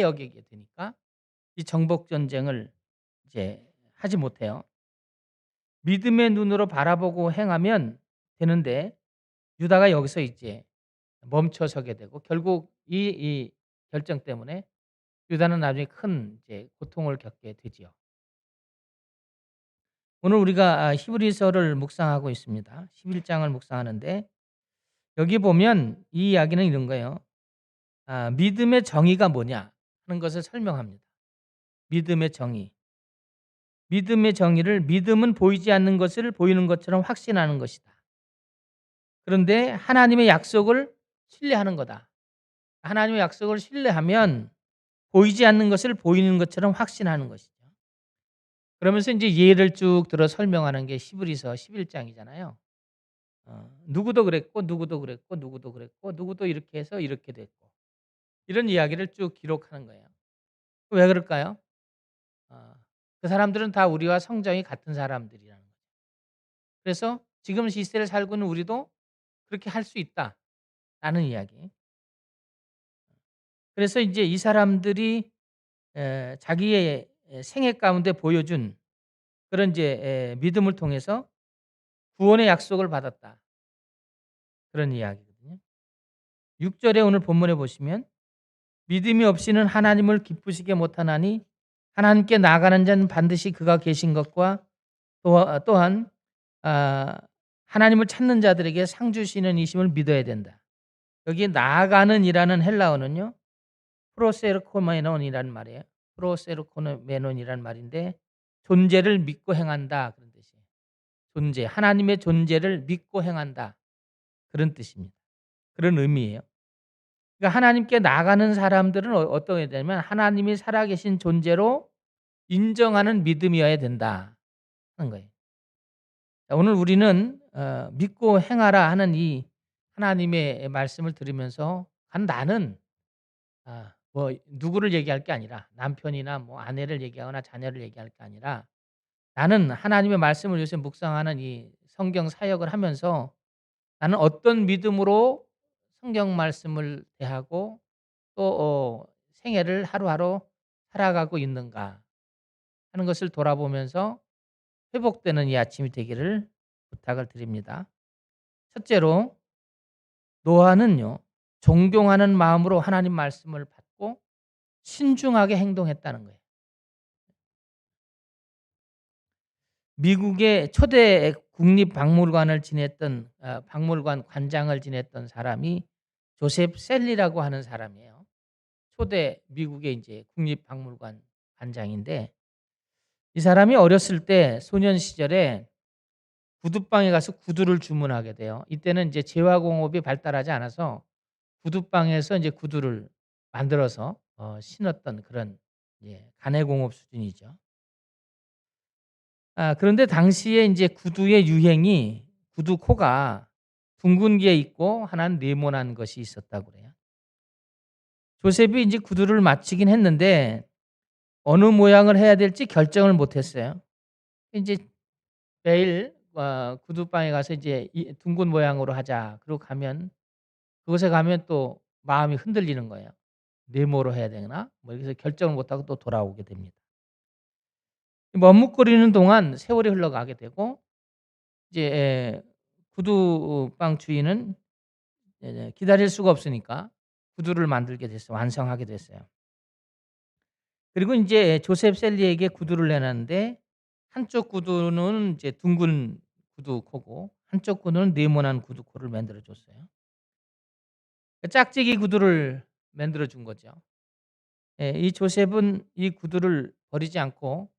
여기게 되니까 이 정복 전쟁을 이제 하지 못해요. 믿음의 눈으로 바라보고 행하면 되는데 유다가 여기서 이제 멈춰서게 되고 결국 이 결정 때문에 유다는 나중에 큰 이제 고통을 겪게 되지요. 오늘 우리가 히브리서를 묵상하고 있습니다. 11장을 묵상하는데 여기 보면 이 이야기는 이런 거예요. 믿음의 정의가 뭐냐 하는 것을 설명합니다. 믿음의 정의. 믿음의 정의를 믿음은 보이지 않는 것을 보이는 것처럼 확신하는 것이다. 그런데 하나님의 약속을 신뢰하는 거다. 하나님의 약속을 신뢰하면 보이지 않는 것을 보이는 것처럼 확신하는 것이죠. 그러면서 이제 예를 쭉 들어 설명하는 게 히브리서 11장이잖아요. 누구도 그랬고 누구도 그랬고 누구도 그랬고 누구도 이렇게 해서 이렇게 됐고 이런 이야기를 쭉 기록하는 거예요. 왜 그럴까요? 그 사람들은 다 우리와 성정이 같은 사람들이라는 거죠. 그래서 지금 시대를 살고 있는 우리도 그렇게 할 수 있다라는 이야기. 그래서 이제 이 사람들이 자기의 생애 가운데 보여준 그런 이제 믿음을 통해서 구원의 약속을 받았다. 그런 이야기거든요. 6절에 오늘 본문에 보시면 믿음이 없이는 하나님을 기쁘시게 못하나니 하나님께 나아가는 자는 반드시 그가 계신 것과 또한 하나님을 찾는 자들에게 상 주시는 이심을 믿어야 된다. 여기 나아가는 이라는 헬라어는요. 프로세르코메논이라는 말이에요. 프로세르코메논이라는 말인데 존재를 믿고 행한다 그런 뜻이에요. 존재, 하나님의 존재를 믿고 행한다 그런 뜻입니다. 그런 의미예요. 그러니까 하나님께 나아가는 사람들은 어떻게 되냐면 하나님이 살아계신 존재로 인정하는 믿음이어야 된다 하는 거예요. 오늘 우리는 믿고 행하라 하는 이 하나님의 말씀을 들으면서 나는 뭐 누구를 얘기할 게 아니라 남편이나 뭐 아내를 얘기하거나 자녀를 얘기할 게 아니라 나는 하나님의 말씀을 요새 묵상하는 이 성경 사역을 하면서 나는 어떤 믿음으로 성경 말씀을 대하고 또 생애를 하루하루 살아가고 있는가 하는 것을 돌아보면서 회복되는 이 아침이 되기를 부탁을 드립니다. 첫째로 노아는요. 존경하는 마음으로 하나님 말씀을 받고 신중하게 행동했다는 거예요. 미국의 초대 국립박물관을 지냈던 박물관 관장을 지냈던 사람이 조셉 셀리라고 하는 사람이에요. 초대 미국의 이제 국립박물관 관장인데 이 사람이 어렸을 때 소년 시절에 구두방에 가서 구두를 주문하게 돼요. 이때는 이제 재화공업이 발달하지 않아서 구두방에서 이제 구두를 만들어서 신었던 그런 가내공업 수준이죠. 그런데 당시에 이제 구두의 유행이 구두 코가 둥근 게 있고 하나는 네모난 것이 있었다고 그래요. 조셉이 이제 구두를 맞추긴 했는데 어느 모양을 해야 될지 결정을 못 했어요. 이제 매일 구두방에 가서 이제 이 둥근 모양으로 하자. 그러고 가면 그곳에 가면 또 마음이 흔들리는 거예요. 네모로 해야 되나? 뭐 이래서 결정을 못 하고 또 돌아오게 됩니다. 머뭇거리는 동안 세월이 흘러가게 되고 이제 구두방 주인은 기다릴 수가 없으니까 구두를 만들게 됐어요. 완성하게 됐어요. 그리고 인제 조셉 셀리에게 구두를 내놨는데 한쪽 구두는 이제 둥근 구두코고 한쪽 구두는 네모난 구두코를 만들어 줬어요. 그 짝짓기 구두를 만들어 준 거죠. 이 조셉은 이 구두를 버리지 않고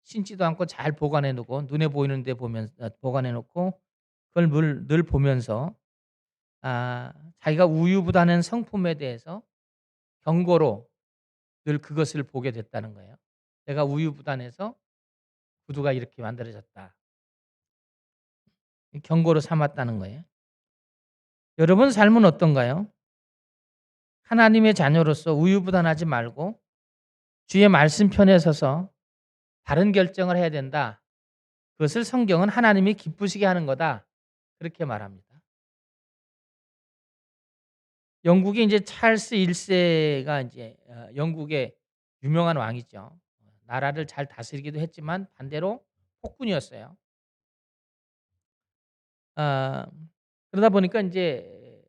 신지도 않고 잘 보관해 놓고 눈에 보이는 데 보관해 놓고 그걸 늘 보면서 자기가 우유부단한 성품에 대해서 경고로 늘 그것을 보게 됐다는 거예요. '내가 우유부단해서 구두가 이렇게 만들어졌다.' 경고로 삼았다는 거예요. 여러분 삶은 어떤가요? 하나님의 자녀로서 우유부단하지 말고 주의 말씀 편에 서서 바른 결정을 해야 된다. 그것을 성경은 하나님이 기쁘시게 하는 거다. 그렇게 말합니다. 영국의 인제 찰스 1 세가 인제 영국의 유명한 왕이죠. 나라를 잘 다스리기도 했지만 반대로 폭군이었어요. 아 그러다 보니까 인제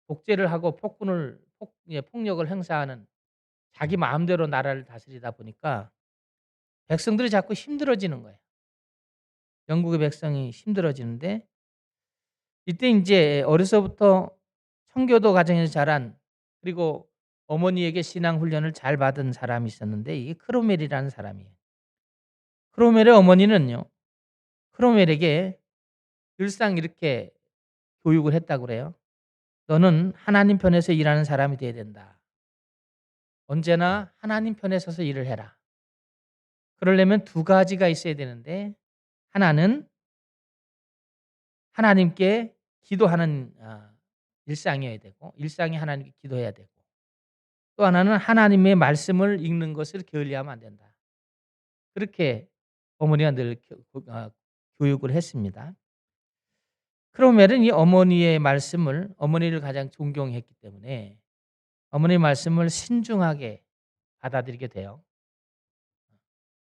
독재를 하고 폭군을 폭력을 행사하는 자기 마음대로 나라를 다스리다 보니까 백성들이 자꾸 힘들어지는 거예요. 영국의 백성이 힘들어지는데 이때 인제 어려서부터 청교도 가정에서 자란, 그리고 어머니에게 신앙 훈련을 잘 받은 사람이 있었는데 이게 크로멜이라는 사람이에요. 크로멜의 어머니는요, 크로멜에게 늘상 이렇게 교육을 했다고 그래요. "너는 하나님 편에서 일하는 사람이 돼야 된다. 언제나 하나님 편에 서서 일을 해라." 그러려면 두 가지가 있어야 되는데, 하나는 하나님께 기도하는 일상이어야 되고, 일상이 하나님께 기도해야 되고, 또 하나는 하나님의 말씀을 읽는 것을 게을리하면 안 된다. 그렇게 어머니가 늘 교육을 했습니다. 크로멜은 이 어머니의 말씀을, 어머니를 가장 존경했기 때문에 어머니의 말씀을 신중하게 받아들이게 돼요.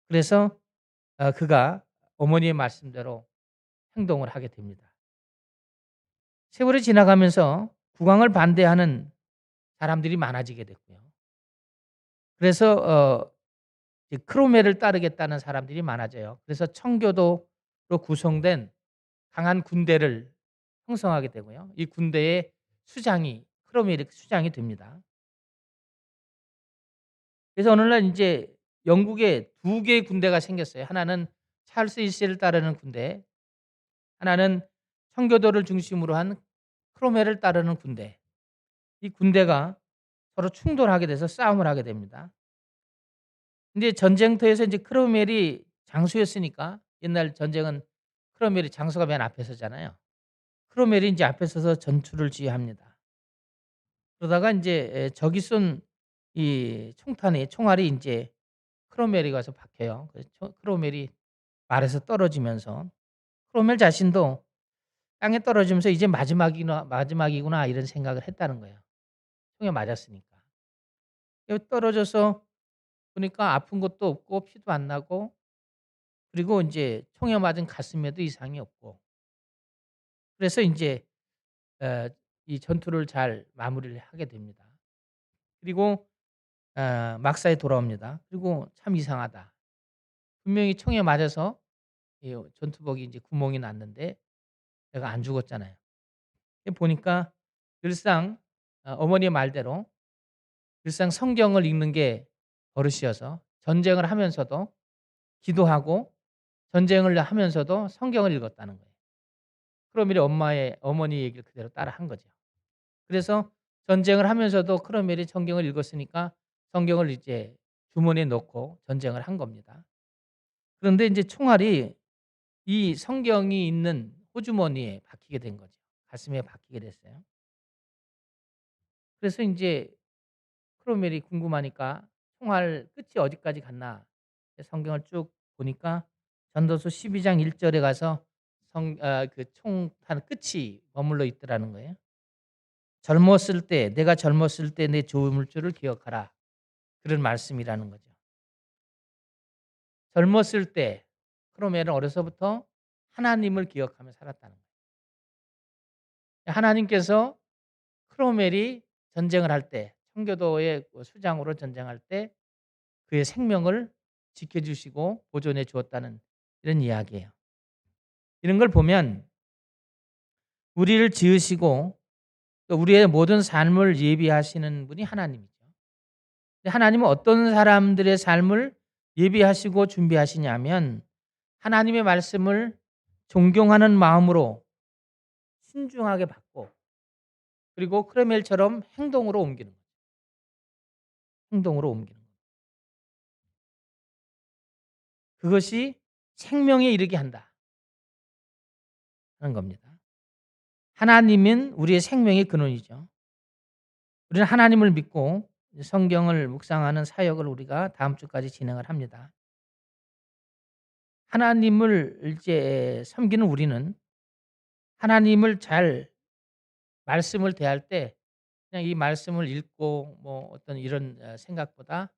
그래서 그가 어머니의 말씀대로 행동을 하게 됩니다. 세월이 지나가면서 국왕을 반대하는 사람들이 많아지게 됐고요. 그래서 이제 크로멜을 따르겠다는 사람들이 많아져요. 그래서 청교도로 구성된 강한 군대를 형성하게 되고요. 이 군대의 수장이 크로멜이 수장이 됩니다. 그래서 어느 날 인제 영국에 두 개의 군대가 생겼어요. 하나는 찰스 1 세를 따르는 군대, 하나는 청교도를 중심으로 한 크로멜을 따르는 군대. 이 군대가 서로 충돌하게 돼서 싸움을 하게 됩니다. 근데 전쟁터에서 인제 크로멜이 장수였으니까, 옛날 전쟁은 크로멜이 장수가 맨 앞에 서잖아요. 크로멜이 인제 앞에 서서 전투를 지휘합니다. 그러다가 인제 적이 쏜 이 총알이 인제 크로멜에 가서 박혀요. 그래서 크로멜이 말에서 떨어지면서 크로멜 자신도 땅에 떨어지면서 '이제 마지막이구나.' 이런 생각을 했다는 거예요, 총에 맞았으니까. 떨어져서 보니까 아픈 것도 없고 피도 안 나고, 그리고 인제 총에 맞은 가슴에도 이상이 없고, 그래서 인제 어 이 전투를 잘 마무리를 하게 됩니다. 그리고 막사에 돌아옵니다. 그리고 '참 이상하다. 분명히 총에 맞아서 이 전투복이 인제 구멍이 났는데 내가 안 죽었잖아요.' 보니까 늘상 어머니의 말대로 늘상 성경을 읽는 게 버릇이어서 전쟁을 하면서도 기도하고, 전쟁을 하면서도 성경을 읽었다는 거예요. 크로멜이 어머니 얘기를 그대로 따라한 거죠. 그래서 전쟁을 하면서도 크로멜이 성경을 읽었으니까 성경을 이제 주머니에 넣고 전쟁을 한 겁니다. 그런데 인제 총알이 이 성경이 있는 호주머니에 박히게 된 거죠. 가슴에 박히게 됐어요. 그래서 인제 크로멜이 궁금하니까 총알 끝이 어디까지 갔나 성경을 쭉 보니까 전도서 12장 1 절에 가서 그 총탄 끝이 머물러 있더라는 거예요. "젊었을 때 내가 젊었을 때 내 좋을 줄을 기억하라." 그런 말씀이라는 거죠. 젊었을 때 크로멜은 어려서부터 하나님을 기억하며 살았다는 거예요. 하나님께서 크로멜이 전쟁을 할 때, 청교도의 그 수장으로 전쟁할 때 그의 생명을 지켜 주시고 보존해 주었다는 이런 이야기예요. 이런 걸 보면 우리를 지으시고 또 우리의 모든 삶을 예비하시는 분이 하나님이죠. 근데 하나님은 어떤 사람들의 삶을 예비하시고 준비하시냐면 하나님의 말씀을 존경하는 마음으로 신중하게 받고, 그리고 크레멜처럼 행동으로 옮기는 거예요. 행동으로 옮기는 거예요. 그것이 생명에 이르게 한다 하는 겁니다. 하나님은 우리의 생명의 근원이죠. 우리는 하나님을 믿고 성경을 묵상하는 사역을 우리가 다음 주까지 진행을 합니다. 하나님을 이제 섬기는 우리는 하나님을 잘 말씀을 대할 때 그냥 이 말씀을 읽고 뭐 어떤 이런 생각보다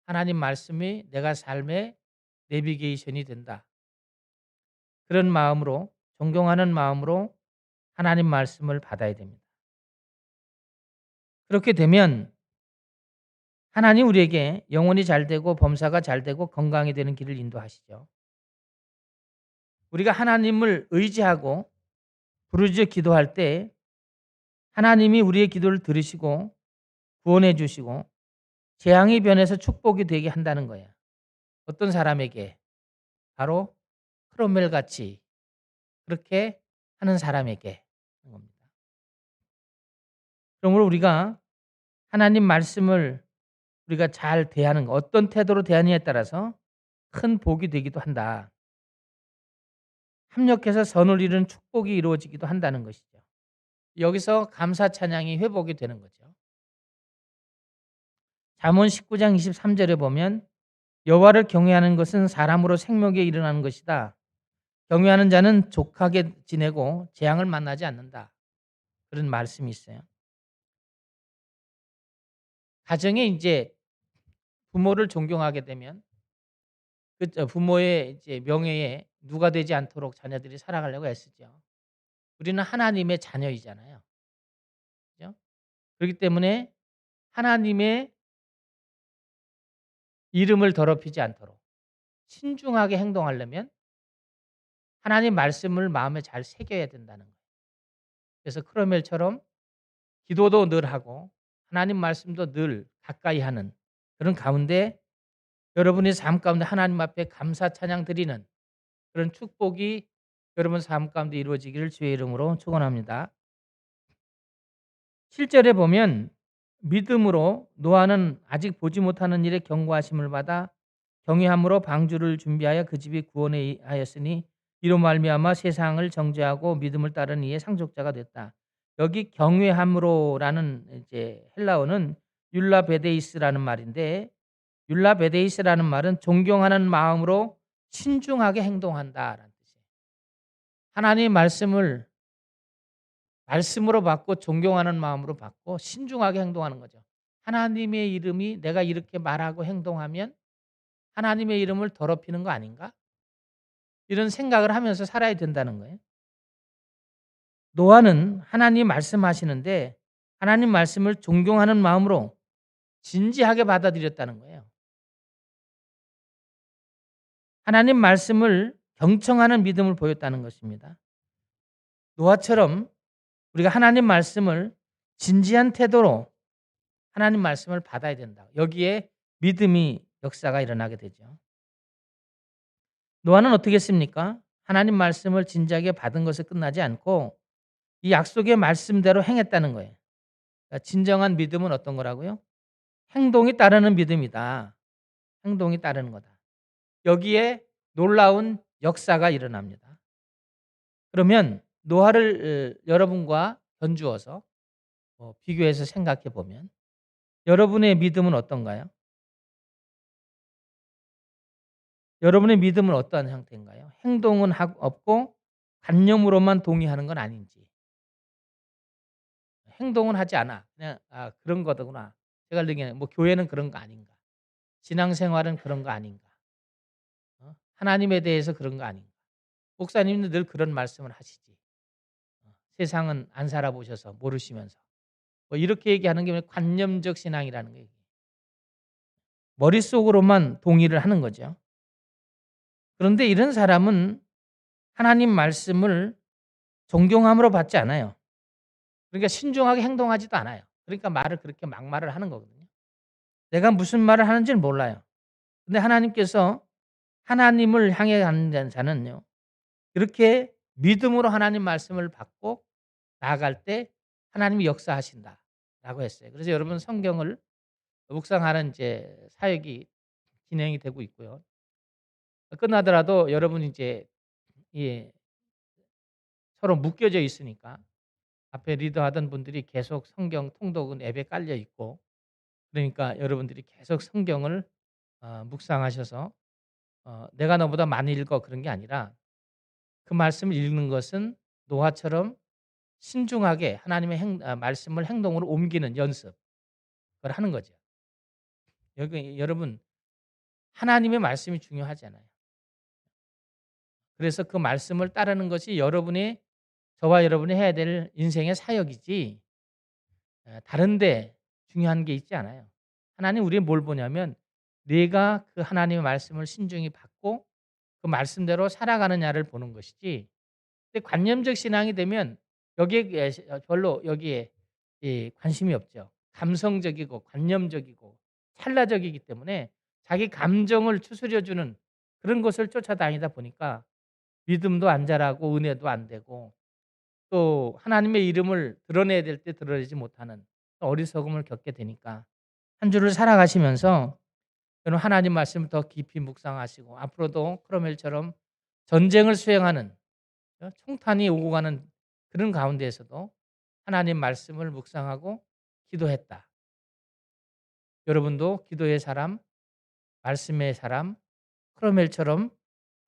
'하나님 말씀이 내가 삶의 내비게이션이 된다.' 그런 마음으로 존경하는 마음으로 하나님 말씀을 받아야 됩니다. 그렇게 되면 하나님 우리에게 영혼이 잘되고 범사가 잘되고 건강이 되는 길을 인도하시죠. 우리가 하나님을 의지하고 부르짖어 기도할 때 하나님이 우리의 기도를 들으시고 구원해 주시고 재앙이 변해서 축복이 되게 한다는 거예요. 어떤 사람에게? 바로 크로멜같이 그렇게 하는 사람에게 하는 겁니다. 그러므로 우리가 하나님 말씀을 우리가 잘 대하는 것, 어떤 태도로 대하느냐에 따라서 큰 복이 되기도 한다. 합력해서 선을 이루는 축복이 이루어지기도 한다는 것이죠. 여기서 감사 찬양이 회복이 되는 거죠. 잠언 19장 23절에 보면 여호와를 경외하는 것은 사람으로 생명에 일어나는 것이다. 경외하는 자는 족하게 지내고 재앙을 만나지 않는다. 그런 말씀이 있어요. 가정에 이제 부모를 존경하게 되면 그 부모의 이제 명예에 누가 되지 않도록 자녀들이 살아가려고 애쓰죠. 우리는 하나님의 자녀이잖아요. 그죠? 그렇기 때문에 하나님의 이름을 더럽히지 않도록 신중하게 행동하려면 하나님 말씀을 마음에 잘 새겨야 된다는 거예요. 그래서 크로멜처럼 기도도 늘 하고 하나님 말씀도 늘 가까이 하는 그런 가운데 여러분의 삶 가운데 하나님 앞에 감사 찬양 드리는 그런 축복이 여러분 삶 가운데 이루어지기를 주의 이름으로 축원합니다. 7절에 보면 믿음으로 노아는 아직 보지 못하는 일에 경고하심을 받아 경외함으로 방주를 준비하여 그 집이 구원에 하였으니 이로 말미암아 세상을 정죄하고 믿음을 따르는 이의 상속자가 됐다. 여기 경외함으로라는 이제 헬라어는 율라베데이스라는 말인데 율라베데이스라는 말은 존경하는 마음으로 신중하게 행동한다라는 뜻이에요. 하나님의 말씀을 말씀으로 받고 존경하는 마음으로 받고 신중하게 행동하는 거죠. 하나님의 이름이 내가 이렇게 말하고 행동하면 하나님의 이름을 더럽히는 거 아닌가? 이런 생각을 하면서 살아야 된다는 거예요. 노아는 하나님 말씀하시는데 하나님 말씀을 존경하는 마음으로 진지하게 받아들였다는 거예요. 하나님 말씀을 경청하는 믿음을 보였다는 것입니다. 노아처럼 우리가 하나님 말씀을 진지한 태도로 하나님 말씀을 받아야 된다. 여기에 믿음이 역사가 일어나게 되죠. 노아는 어떻게 했습니까? 하나님 말씀을 진지하게 받은 것에 끝나지 않고 이 약속의 말씀대로 행했다는 거예요. 그러니까 진정한 믿음은 어떤 거라고요? 행동이 따르는 믿음이다. 행동이 따르는 거다. 여기에 놀라운 역사가 일어납니다. 그러면 노아를 여러분과 견주어서 비교해서 생각해 보면 여러분의 믿음은 어떤가요? 여러분의 믿음은 어떠한 형태인가요? 행동은 없고 관념으로만 동의하는 건 아닌지. 행동은 하지 않아. 그냥 그런 거더구나. 제가 느끼기에는 뭐 교회는 그런 거 아닌가. 신앙생활은 그런 거 아닌가. 하나님에 대해서 그런 거 아닌가. 목사님도 늘 그런 말씀을 하시지. 세상은 안 살아보셔서 모르시면서. 뭐 이렇게 얘기하는 게 관념적 신앙이라는 거예요. 머릿속으로만 동의를 하는 거죠. 그런데 이런 사람은 하나님 말씀을 존경함으로 받지 않아요. 그러니까 신중하게 행동하지도 않아요. 그러니까 말을 그렇게 막말을 하는 거거든요. 내가 무슨 말을 하는지는 몰라요. 근데 하나님께서 하나님을 향해 가는 자는요. 그렇게 믿음으로 하나님 말씀을 받고 나아갈 때 하나님이 역사하신다라고 했어요. 그래서 여러분 성경을 묵상하는 이제 사역이 진행이 되고 있고요. 끝나더라도 여러분이 이제 예, 서로 묶여져 있으니까 앞에 리더하던 분들이 계속 성경 통독은 앱에 깔려 있고 그러니까 여러분들이 계속 성경을 묵상하셔서 내가 너보다 많이 읽어 그런 게 아니라 그 말씀을 읽는 것은 노아처럼 신중하게 하나님의 말씀을 행동으로 옮기는 연습 그걸 하는 거죠. 여기 여러분 하나님의 말씀이 중요하잖아요. 그래서 그 말씀을 따르는 것이 저와 여러분이 해야 될 인생의 사역이지 다른 데 중요한 게 있지 않아요. 하나님 우리의 뭘 보냐면 내가 그 하나님의 말씀을 신중히 받고 그 말씀대로 살아가느냐를 보는 것이지 근데 관념적 신앙이 되면 여기에 별로 여기에 관심이 없죠. 감성적이고 관념적이고 찰나적이기 때문에 자기 감정을 추스려 주는 그런 것을 쫓아다니다 보니까 믿음도 안 자라고 은혜도 안 되고 또 하나님의 이름을 드러내야 될 때 드러내지 못하는 어리석음을 겪게 되니까 한 주를 살아가시면서 여러분 하나님 말씀을 더 깊이 묵상하시고 앞으로도 크로멜처럼 전쟁을 수행하는 총탄이 오고 가는 그런 가운데에서도 하나님 말씀을 묵상하고 기도했다. 여러분도 기도의 사람, 말씀의 사람, 크로멜처럼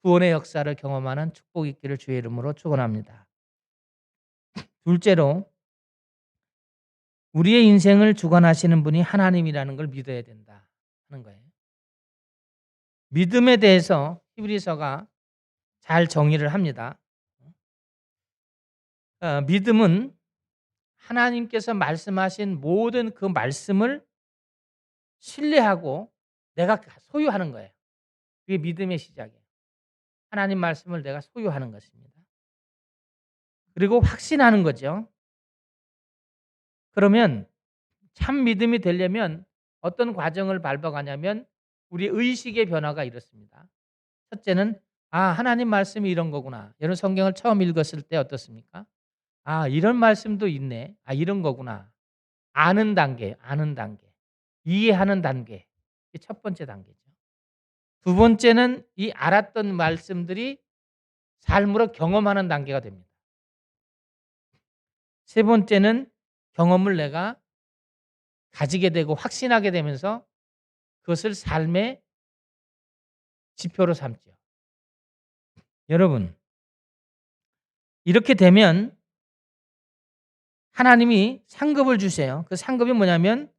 구원의 역사를 경험하는 축복이 있기를 주의 이름으로 축원합니다. 둘째로 우리의 인생을 주관하시는 분이 하나님이라는 걸 믿어야 된다 하는 거예요. 믿음에 대해서 히브리서가 잘 정의를 합니다. 믿음은 하나님께서 말씀하신 모든 그 말씀을 신뢰하고 내가 소유하는 거예요. 그게 믿음의 시작이에요. 하나님 말씀을 내가 소유하는 것입니다. 그리고 확신하는 거죠. 그러면 참 믿음이 되려면 어떤 과정을 밟아가냐면 우리 의식의 변화가 이렇습니다. 첫째는 하나님 말씀이 이런 거구나. 여러분 성경을 처음 읽었을 때 어떻습니까? 이런 말씀도 있네. 이런 거구나. 아는 단계. 이해하는 단계. 이게 첫 번째 단계죠. 두 번째는 이 알았던 말씀들이 삶으로 경험하는 단계가 됩니다. 세 번째는 경험을 내가 가지게 되고 확신하게 되면서 그것을 삶의 지표로 삼죠. 여러분, 이렇게 되면 하나님이 상급을 주세요. 그 상급이 뭐냐면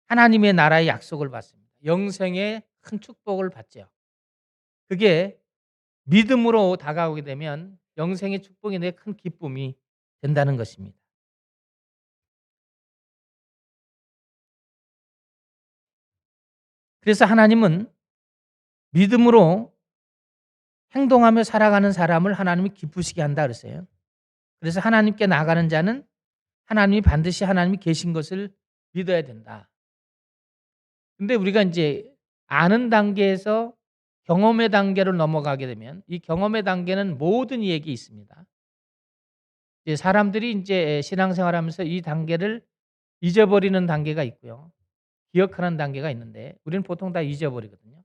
하나님의 나라의 약속을 받습니다. 영생의 큰 축복을 받죠. 그게 믿음으로 다가오게 되면 영생의 축복이 내 큰 기쁨이 된다는 것입니다. 그래서 하나님은 믿음으로 행동하며 살아가는 사람을 하나님이 기쁘시게 한다 그랬어요. 그래서 하나님께 나가는 자는 하나님이 반드시 하나님이 계신 것을 믿어야 된다. 근데 우리가 이제 아는 단계에서 경험의 단계로 넘어가게 되면 이 경험의 단계는 모든 이에게 있습니다. 이제 사람들이 이제 신앙생활하면서 이 단계를 잊어버리는 단계가 있고요. 기억하는 단계가 있는데 우리는 보통 다 잊어버리거든요.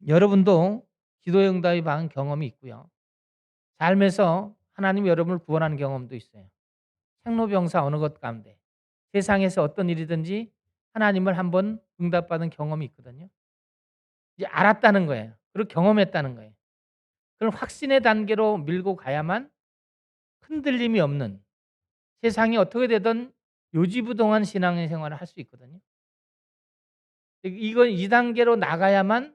여러분도 기도 응답이 받은 경험이 있고요. 삶에서 하나님이 여러분을 구원하는 경험도 있어요. 생로병사 어느 것 가운데 세상에서 어떤 일이든지 하나님을 한번 응답받은 경험이 있거든요. 이제 알았다는 거예요. 그리고 경험했다는 거예요. 그럼 확신의 단계로 밀고 가야만 흔들림이 없는 세상이 어떻게 되든 요지부동한 신앙생활을 할 수 있거든요. 이건 이 단계로 나가야만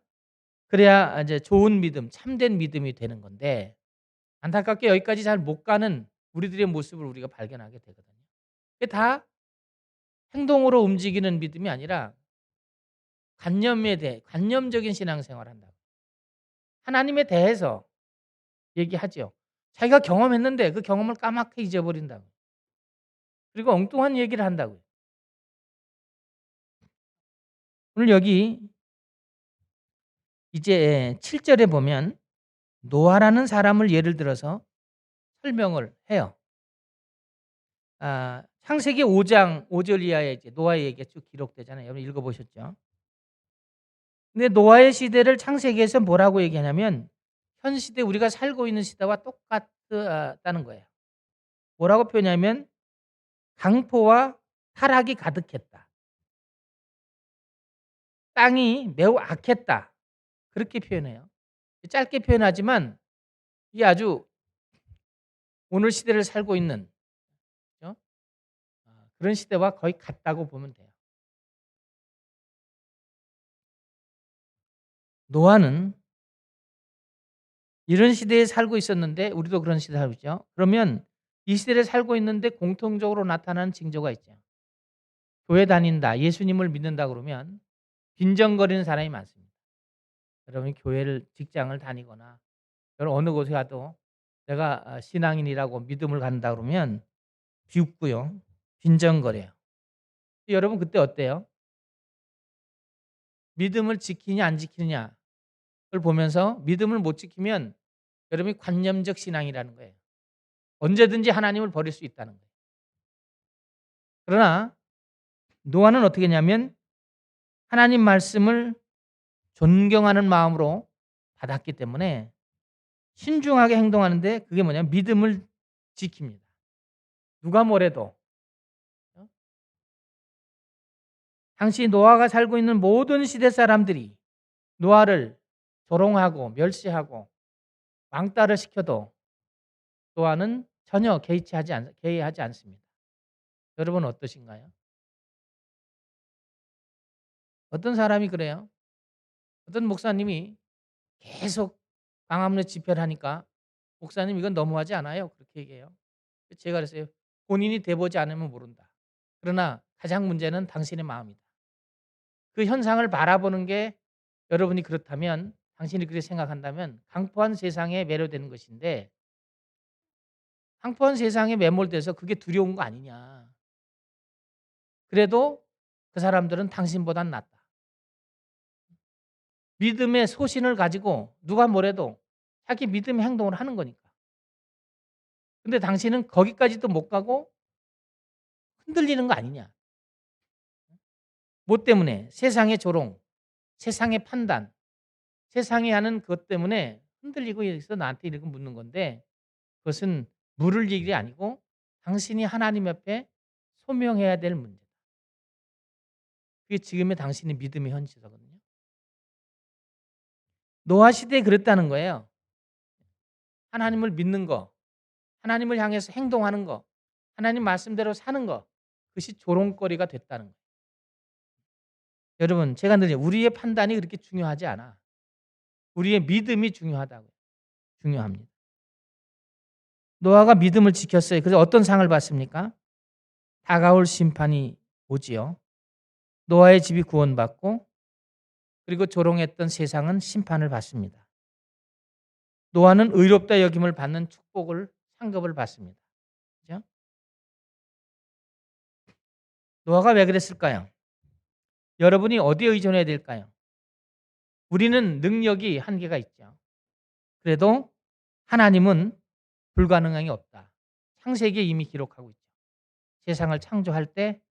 그래야 이제 좋은 믿음, 참된 믿음이 되는 건데 안타깝게 여기까지 잘 못 가는 우리들의 모습을 우리가 발견하게 되거든요. 그게 다 행동으로 움직이는 믿음이 아니라 관념에 대해 관념적인 신앙생활을 한다. 하나님에 대해서 얘기하죠. 자기가 경험했는데 그 경험을 까맣게 잊어버린다고. 그리고 엉뚱한 얘기를 한다고요. 오늘 여기 이제 7절에 보면 노아라는 사람을 예를 들어서 설명을 해요. 창세기 5장 5절 이하에 이제 노아의 얘기가 쭉 기록되잖아요. 여러분 읽어보셨죠? 근데 노아의 시대를 창세기에서 뭐라고 얘기하냐면 현 시대 우리가 살고 있는 시대와 똑같다는 거예요. 뭐라고 표현하면 강포와 타락이 가득했다. 땅이 매우 악했다. 그렇게 표현해요. 짧게 표현하지만 이게 아주 오늘 시대를 살고 있는, 그죠? 그런 시대와 거의 같다고 보면 돼요. 노아는 이런 시대에 살고 있었는데 우리도 그런 시대에 살고 있죠. 그러면 이 시대를 살고 있는데 공통적으로 나타나는 징조가 있죠. 교회 다닌다, 예수님을 믿는다 그러면 빈정거리는 사람이 많습니다. 여러분이 교회를 직장을 다니거나 여러분 어느 곳에 가도 내가 신앙인이라고 믿음을 갖는다 그러면 비웃고요. 빈정거려요. 여러분 그때 어때요? 믿음을 지키냐 안 지키느냐를 보면서 믿음을 못 지키면 여러분이 관념적 신앙이라는 거예요. 언제든지 하나님을 버릴 수 있다는 거예요. 그러나 노아는 어떻게 했냐면 하나님 말씀을 존경하는 마음으로 받았기 때문에 신중하게 행동하는데 그게 뭐냐면 믿음을 지킵니다. 누가 뭐래도 당시 노아가 살고 있는 모든 시대 사람들이 노아를 조롱하고 멸시하고 왕따를 시켜도 노아는 전혀 개의하지 않습니다. 여러분 어떠신가요? 어떤 사람이 그래요. 어떤 목사님이 계속 광화문에 집회를 하니까 목사님 이건 너무하지 않아요? 그렇게 얘기해요. 제가 그랬어요. 본인이 돼보지 않으면 모른다. 그러나 가장 문제는 당신의 마음이다. 그 현상을 바라보는 게 여러분이 그렇다면 당신이 그렇게 생각한다면 강포한 세상에 매료되는 것인데 강포한 세상에 매몰돼서 그게 두려운 거 아니냐. 그래도 그 사람들은 당신보단 낫다. 믿음의 소신을 가지고 누가 뭐래도 자기 믿음의 행동을 하는 거니까. 근데 당신은 거기까지도 못 가고 흔들리는 거 아니냐. 뭐 때문에? 세상의 조롱, 세상의 판단, 세상이 하는 그것 때문에 흔들리고 있어 나한테 이렇게 묻는 건데 그것은 물을 일이 아니고 당신이 하나님 옆에 소명해야 될 문제다. 그게 지금의 당신의 믿음의 현실이거든요. 노아 시대에 그랬다는 거예요. 하나님을 믿는 거, 하나님을 향해서 행동하는 거, 하나님 말씀대로 사는 거, 그것이 조롱거리가 됐다는 거예요. 여러분, 제가 늘 우리의 판단이 그렇게 중요하지 않아. 우리의 믿음이 중요하다고요. 중요합니다. 노아가 믿음을 지켰어요. 그래서 어떤 상을 받습니까? 다가올 심판이 오지요. 노아의 집이 구원받고 그리고 조롱했던 세상은 심판을 받습니다. 노아는 의롭다 여김을 받는 상급을 받습니다. 그죠? 노아가 왜 그랬을까요? 여러분이 어디에 의존해야 될까요? 우리는 능력이 한계가 있죠. 그래도 하나님은 불가능한 게 없다. 창세기에 이미 기록하고 있죠. 세상을 창조할 때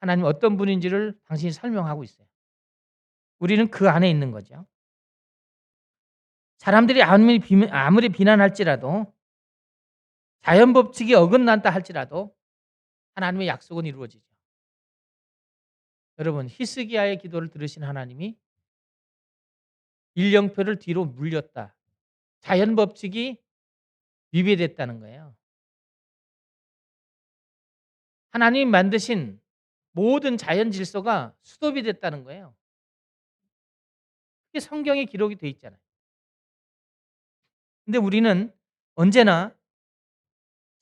하나님 어떤 분인지를 당신이 설명하고 있어요. 우리는 그 안에 있는 거죠. 사람들이 아무리 비난할지라도 자연 법칙이 어긋난다 할지라도 하나님의 약속은 이루어지죠. 여러분 히스기야의 기도를 들으신 하나님이 일령표를 뒤로 물렸다. 자연 법칙이 위배됐다는 거예요. 하나님이 만드신 모든 자연 질서가 수도비 됐다는 거예요. 그게 성경에 기록이 돼 있잖아요. 근데 우리는 언제나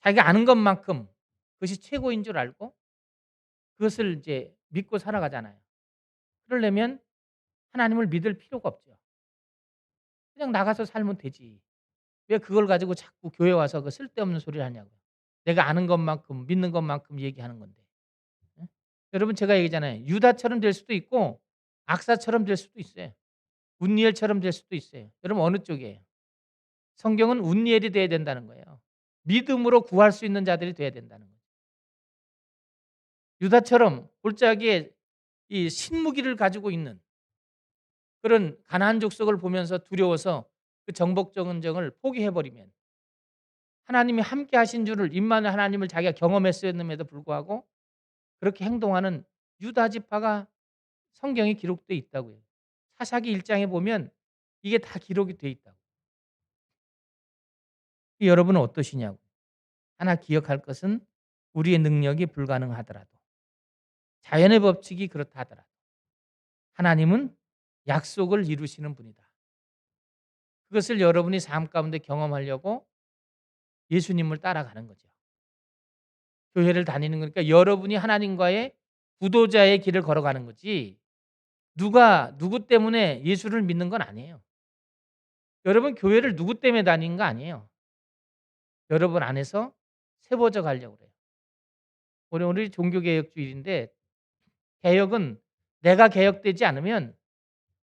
자기가 아는 것만큼 그것이 최고인 줄 알고 그것을 이제 믿고 살아가잖아요. 그러려면 하나님을 믿을 필요가 없죠. 그냥 나가서 살면 되지. 왜 그걸 가지고 자꾸 교회 와서 그 쓸데없는 소리를 하냐고요. 내가 아는 것만큼 믿는 것만큼 얘기하는 건데. 예? 여러분 제가 얘기잖아요. 유다처럼 될 수도 있고 악사처럼 될 수도 있어요. 운니엘처럼 될 수도 있어요. 여러분 어느 쪽이에요? 성경은 운니엘이 돼야 된다는 거예요. 믿음으로 구할 수 있는 자들이 돼야 된다는 거예요. 유다처럼 골짜기에 이 신무기를 가지고 있는 그런 가나안 족속을 보면서 두려워서 그 정복전쟁을 포기해버리면 하나님이 함께 하신 줄을 임마누엘 하나님을 자기가 경험했음에도 불구하고 그렇게 행동하는 유다 지파가 성경에 기록되어 있다고요. 사사기 1장에 보면 이게 다 기록이 되어 있다고. 여러분은 어떠시냐고. 하나 기억할 것은 우리의 능력이 불가능하더라도 자연의 법칙이 그렇다 하더라도 하나님은 약속을 이루시는 분이다. 그것을 여러분이 삶 가운데 경험하려고 예수님을 따라가는 거죠. 교회를 다니는 거니까 여러분이 하나님과의 구도자의 길을 걸어가는 거지 누가 누구 때문에 예수를 믿는 건 아니에요. 여러분 교회를 누구 때문에 다니는 거 아니에요. 여러분 안에서 세워져 가려고 그래요. 오늘 종교개혁주일인데 개혁은 내가 개혁되지 않으면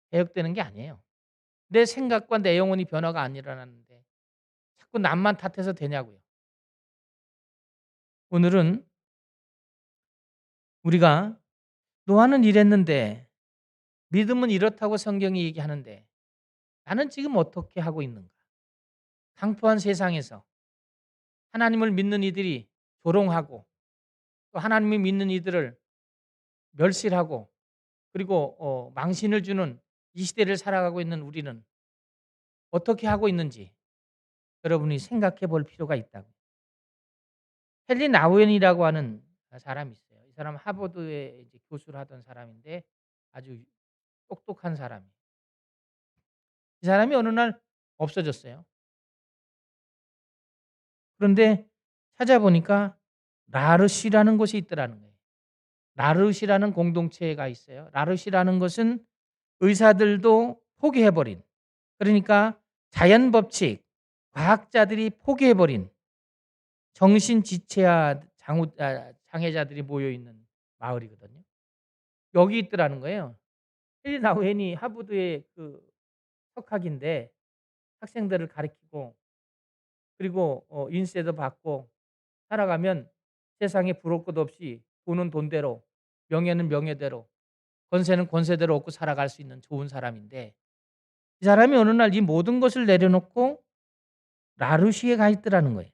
개혁되는 게 아니에요. 내 생각과 내 영혼이 변화가 안 일어나는데 자꾸 남만 탓해서 되냐고요. 오늘은 우리가 노아는 이랬는데 믿음은 이렇다고 성경이 얘기하는데 나는 지금 어떻게 하고 있는가? 강포한 세상에서 하나님을 믿는 이들이 조롱하고 또 하나님을 믿는 이들을 멸시하고 그리고 망신을 주는 이 시대를 살아가고 있는 우리는 어떻게 하고 있는지 여러분이 생각해 볼 필요가 있다고. 헨리 나우엔이라고 하는 사람이 있어요. 이 사람 하버드에 이제 교수를 하던 사람인데 아주 똑똑한 사람이에요. 이 사람이 어느 날 없어졌어요. 그런데 찾아보니까 라르시라는 곳이 있더라는 거예요. 라르시라는 공동체가 있어요. 라르시라는 것은 의사들도 포기해버린 그러니까 자연 법칙, 과학자들이 포기해버린 정신지체아 장애자들이 모여있는 마을이거든요. 여기 있더라는 거예요. 헨리 나우엔이 하버드의 그 석학인데 학생들을 가르치고 그리고 인세도 받고 살아가면 세상에 부러울 것 없이 돈은 돈대로 명예는 명예대로 권세는 권세대로 얻고 살아갈 수 있는 좋은 사람인데 이 사람이 어느 날 이 모든 것을 내려놓고 라르시에 가 있더라는 거예요.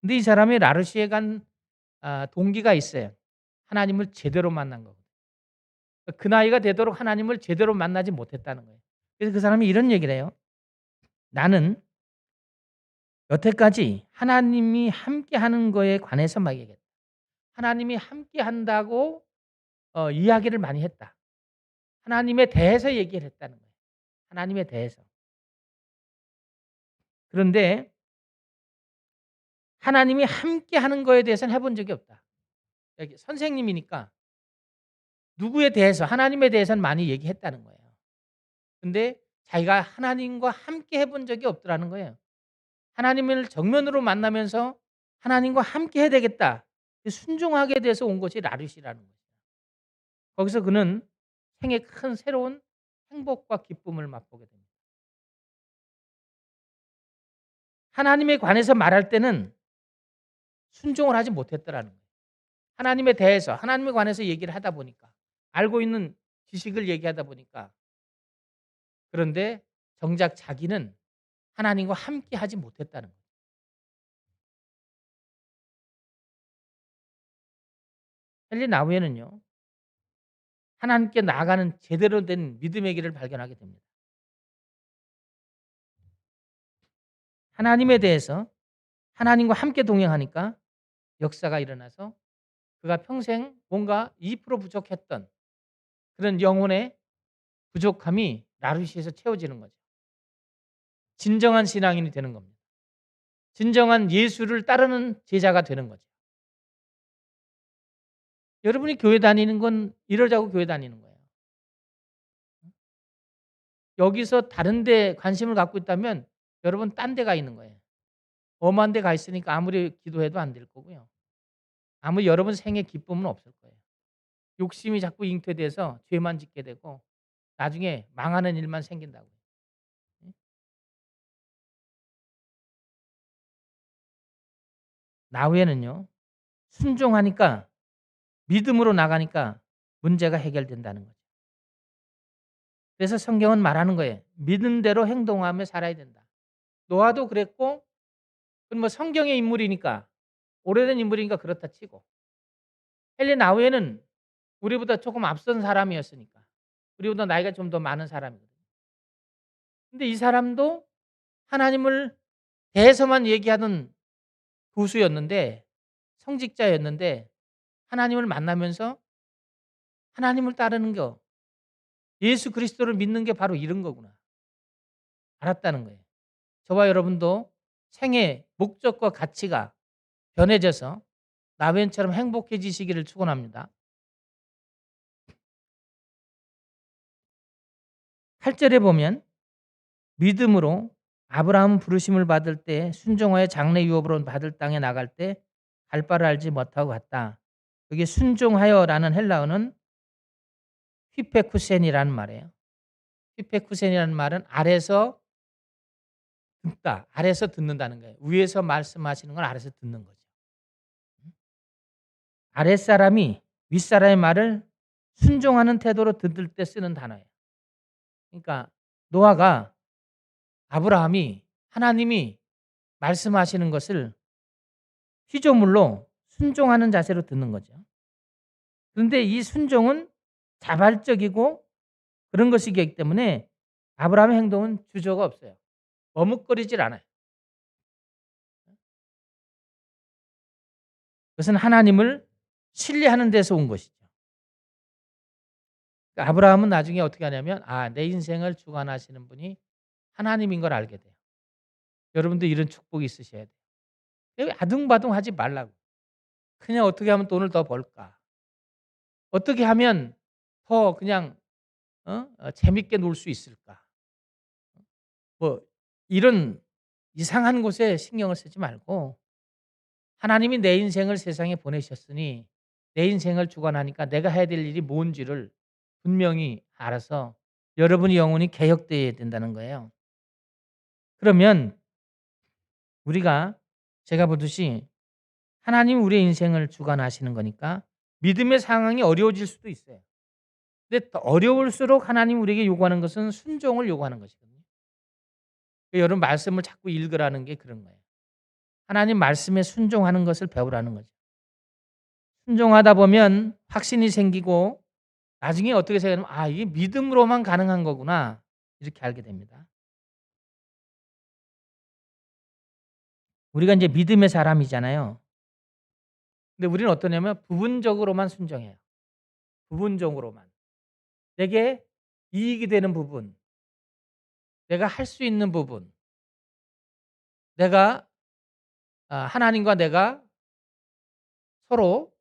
근데 이 사람이 라르시에 간 동기가 있어요. 하나님을 제대로 만난 거거든요. 그 나이가 되도록 하나님을 제대로 만나지 못했다는 거예요. 그래서 그 사람이 이런 얘기를 해요. 나는 여태까지 하나님이 함께하는 거에 관해서 막 얘기했다. 하나님이 함께한다고 이야기를 많이 했다. 하나님에 대해서 얘기를 했다는 거예요. 하나님에 대해서. 그런데 하나님이 함께하는 거에 대해서는 해본 적이 없다. 여기 선생님이니까 누구에 대해서 하나님에 대해서는 많이 얘기했다는 거예요. 근데 자기가 하나님과 함께 해본 적이 없더라는 거예요. 하나님을 정면으로 만나면서 하나님과 함께 해야 되겠다. 순종하게 돼서 온 것이 라르시라는 거예요. 거기서 그는 생애 큰 새로운 행복과 기쁨을 맛보게 됩니다. 하나님에 관해서 말할 때는 순종을 하지 못했더라는 거예요. 하나님에 대해서 하나님에 관해서 얘기를 하다 보니까 알고 있는 지식을 얘기하다 보니까 그런데 정작 자기는 하나님과 함께 하지 못했다는 거예요. 헨리 나우엔은요. 하나님께 나아가는 제대로 된 믿음의 길을 발견하게 됩니다. 하나님에 대해서 하나님과 함께 동행하니까 역사가 일어나서 그가 평생 뭔가 2% 부족했던 그런 영혼의 부족함이 나르시에서 채워지는 거죠. 진정한 신앙인이 되는 겁니다. 진정한 예수를 따르는 제자가 되는 거죠. 여러분이 교회 다니는 건 이러자고 교회 다니는 거예요. 여기서 다른 데 관심을 갖고 있다면 여러분 딴 데 가 있는 거예요. 엄한 데 가 있으니까 아무리 기도해도 안 될 거고요. 아무리 여러분 생애 기쁨은 없을 거예요. 욕심이 자꾸 잉태돼서 죄만 짓게 되고 나중에 망하는 일만 생긴다고요. 나후에는요. 순종하니까 믿음으로 나가니까 문제가 해결된다는 거죠. 그래서 성경은 말하는 거예요. 믿은 대로 행동하며 살아야 된다. 노아도 그랬고 그건 뭐 성경의 인물이니까 오래된 인물이니까 그렇다 치고 헨리 나후에는 우리보다 조금 앞선 사람이었으니까 우리보다 나이가 좀 더 많은 사람이거든요. 근데 이 사람도 하나님을 대에서만 얘기하던 교수였는데 성직자였는데 하나님을 만나면서 하나님을 따르는 거, 예수 그리스도를 믿는 게 바로 이런 거구나 알았다는 거예요. 저와 여러분도 생애 목적과 가치가 변해져서 나벤처럼 행복해지시기를 축원합니다. 8절에 보면 믿음으로 아브라함은 부르심을 받을 때 순종하여 장래 유업으로 받을 땅에 나갈 때 갈 바를 알지 못하고 갔다. 여기 순종하여라는 헬라어는 휘페쿠센이라는 말이에요. 휘페쿠센이라는 말은 아래서 듣다, 아래서 듣는다는 거예요. 위에서 말씀하시는 걸 아래서 듣는 거죠. 아랫사람이 윗사람의 말을 순종하는 태도로 듣을 때 쓰는 단어예요. 그러니까 노아가 아브라함이 하나님이 말씀하시는 것을 피조물로 순종하는 자세로 듣는 거죠. 그런데 이 순종은 자발적이고 그런 것이기 때문에 아브라함의 행동은 주저가 없어요. 머뭇거리질 않아요. 그것은 하나님을 신뢰하는 데서 온 것이죠. 그러니까 아브라함은 나중에 어떻게 하냐면 내 인생을 주관하시는 분이 하나님인 걸 알게 돼요. 여러분도 이런 축복이 있으셔야 돼요. 아둥바둥하지 말라고. 그냥 어떻게 하면 돈을 더 벌까? 어떻게 하면 더 그냥 재밌게 놀 수 있을까? 뭐 이런 이상한 곳에 신경을 쓰지 말고 하나님이 내 인생을 세상에 보내셨으니 내 인생을 주관하니까 내가 해야 될 일이 뭔지를 분명히 알아서 여러분의 영혼이 개혁되어야 된다는 거예요. 그러면 우리가 제가 보듯이 하나님 우리의 인생을 주관하시는 거니까 믿음의 상황이 어려워질 수도 있어요. 근데 더 어려울수록 하나님 우리에게 요구하는 것은 순종을 요구하는 것이거든요. 여러분 말씀을 자꾸 읽으라는 게 그런 거예요. 하나님 말씀에 순종하는 것을 배우라는 거죠. 순종하다 보면 확신이 생기고 나중에 어떻게 생각하면 이게 믿음으로만 가능한 거구나 이렇게 알게 됩니다. 우리가 이제 믿음의 사람이잖아요. 근데 우리는 어떠냐면 부분적으로만 순종해요. 부분적으로만. 내게 이익이 되는 부분, 내가 할 수 있는 부분, 내가 하나님과 내가 서로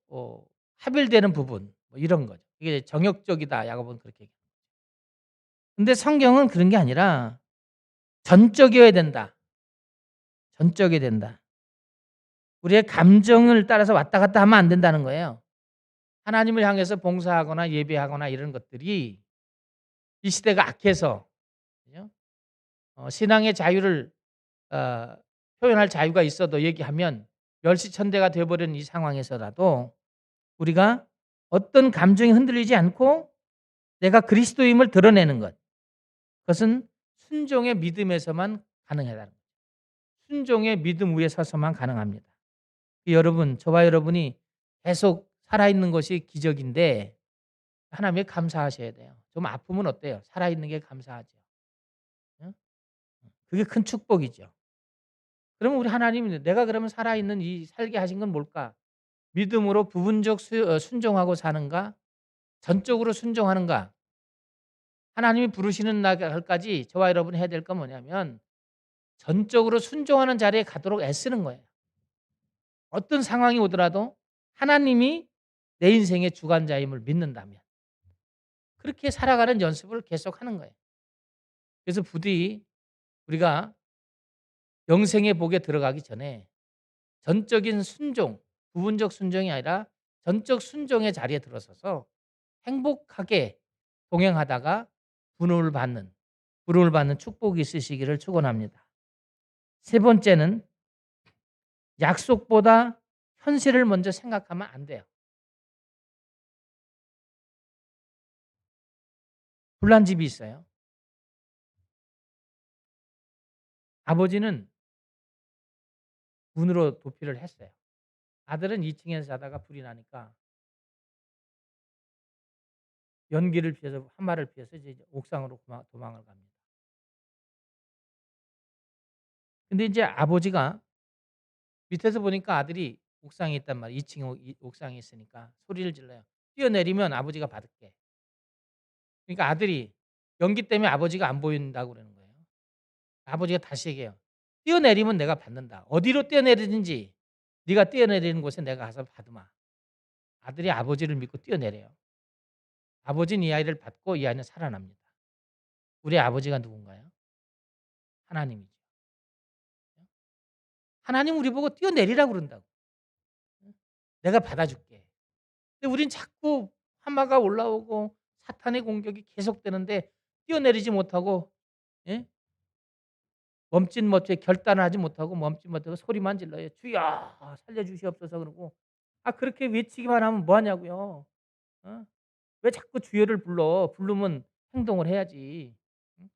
합일되는 부분 뭐 이런 거죠. 이게 정역적이다. 야고보는 그렇게 얘기해요. 근데 성경은 그런 게 아니라 전적이어야 된다. 전적이 된다. 우리의 감정을 따라서 왔다 갔다 하면 안 된다는 거예요. 하나님을 향해서 봉사하거나 예배하거나 이런 것들이 이 시대가 악해서 그죠? 신앙의 자유를 표현할 자유가 있어도 얘기하면 멸시천대가 되어버린 이 상황에서라도 우리가 어떤 감정이 흔들리지 않고 내가 그리스도임을 드러내는 것, 그것은 순종의 믿음에서만 가능하다는 거예요. 순종의 믿음 위에 서서만 가능합니다. 여러분, 저와 여러분이 계속 살아있는 것이 기적인데 하나님께 감사하셔야 돼요. 좀 아프면 어때요? 살아있는 게 감사하죠. 응? 그게 큰 축복이죠. 그러면 우리 하나님이 내가 그러면 살아있는 이 살게 하신 건 뭘까? 믿음으로 부분적 순종하고 사는가? 전적으로 순종하는가? 하나님이 부르시는 날까지 저와 여러분이 해야 될 건 뭐냐면 전적으로 순종하는 자리에 가도록 애쓰는 거예요. 어떤 상황이 오더라도 하나님이 내 인생의 주관자임을 믿는다면 그렇게 살아가는 연습을 계속하는 거예요. 그래서 부디 우리가 영생의 복에 들어가기 전에 전적인 순종, 부분적 순종이 아니라 전적 순종의 자리에 들어서서 행복하게 동행하다가 부름을 받는 축복이 있으시기를 축원합니다. 세 번째는 약속보다 현실을 먼저 생각하면 안 돼요. 불난 집이 있어요. 아버지는 문으로 도피를 했어요. 아들은 2층에서 자다가 불이 나니까 연기를 피해서 한마를 피해서 이제 옥상으로 도망을 갑니다. 근데 인제 아버지가 밑에서 보니까 아들이 옥상에 있단 말이에요. 2 층 옥상에 있으니까 소리를 질러요. "뛰어내리면 아버지가 받을게." 그러니까 아들이 연기 때문에 아버지가 안 보인다고 그러는 거예요. 아버지가 다시 얘기해요. "뛰어내리면 내가 받는다. 어디로 뛰어내리든지 네가 뛰어내리는 곳에 내가 가서 받으마." 아들이 아버지를 믿고 뛰어내려요. 아버지는 이 아이를 받고 이 아이는 살아납니다. 우리 아버지가 누군가요? 하나님이죠. 하나님 우리 보고 뛰어내리라고 그런다고. "내가 받아줄게." 근데 우린 자꾸 하마가 올라오고 사탄의 공격이 계속되는데 뛰어내리지 못하고, 예? 멈칫 못해 결단을 하지 못하고 멈칫 못하고 소리만 질러요. "주여 살려 주시옵소서." 그러고 그렇게 외치기만 하면 뭐 하냐고요. 어? 왜 자꾸 주여를 불러? 부르면 행동을 해야지. 응?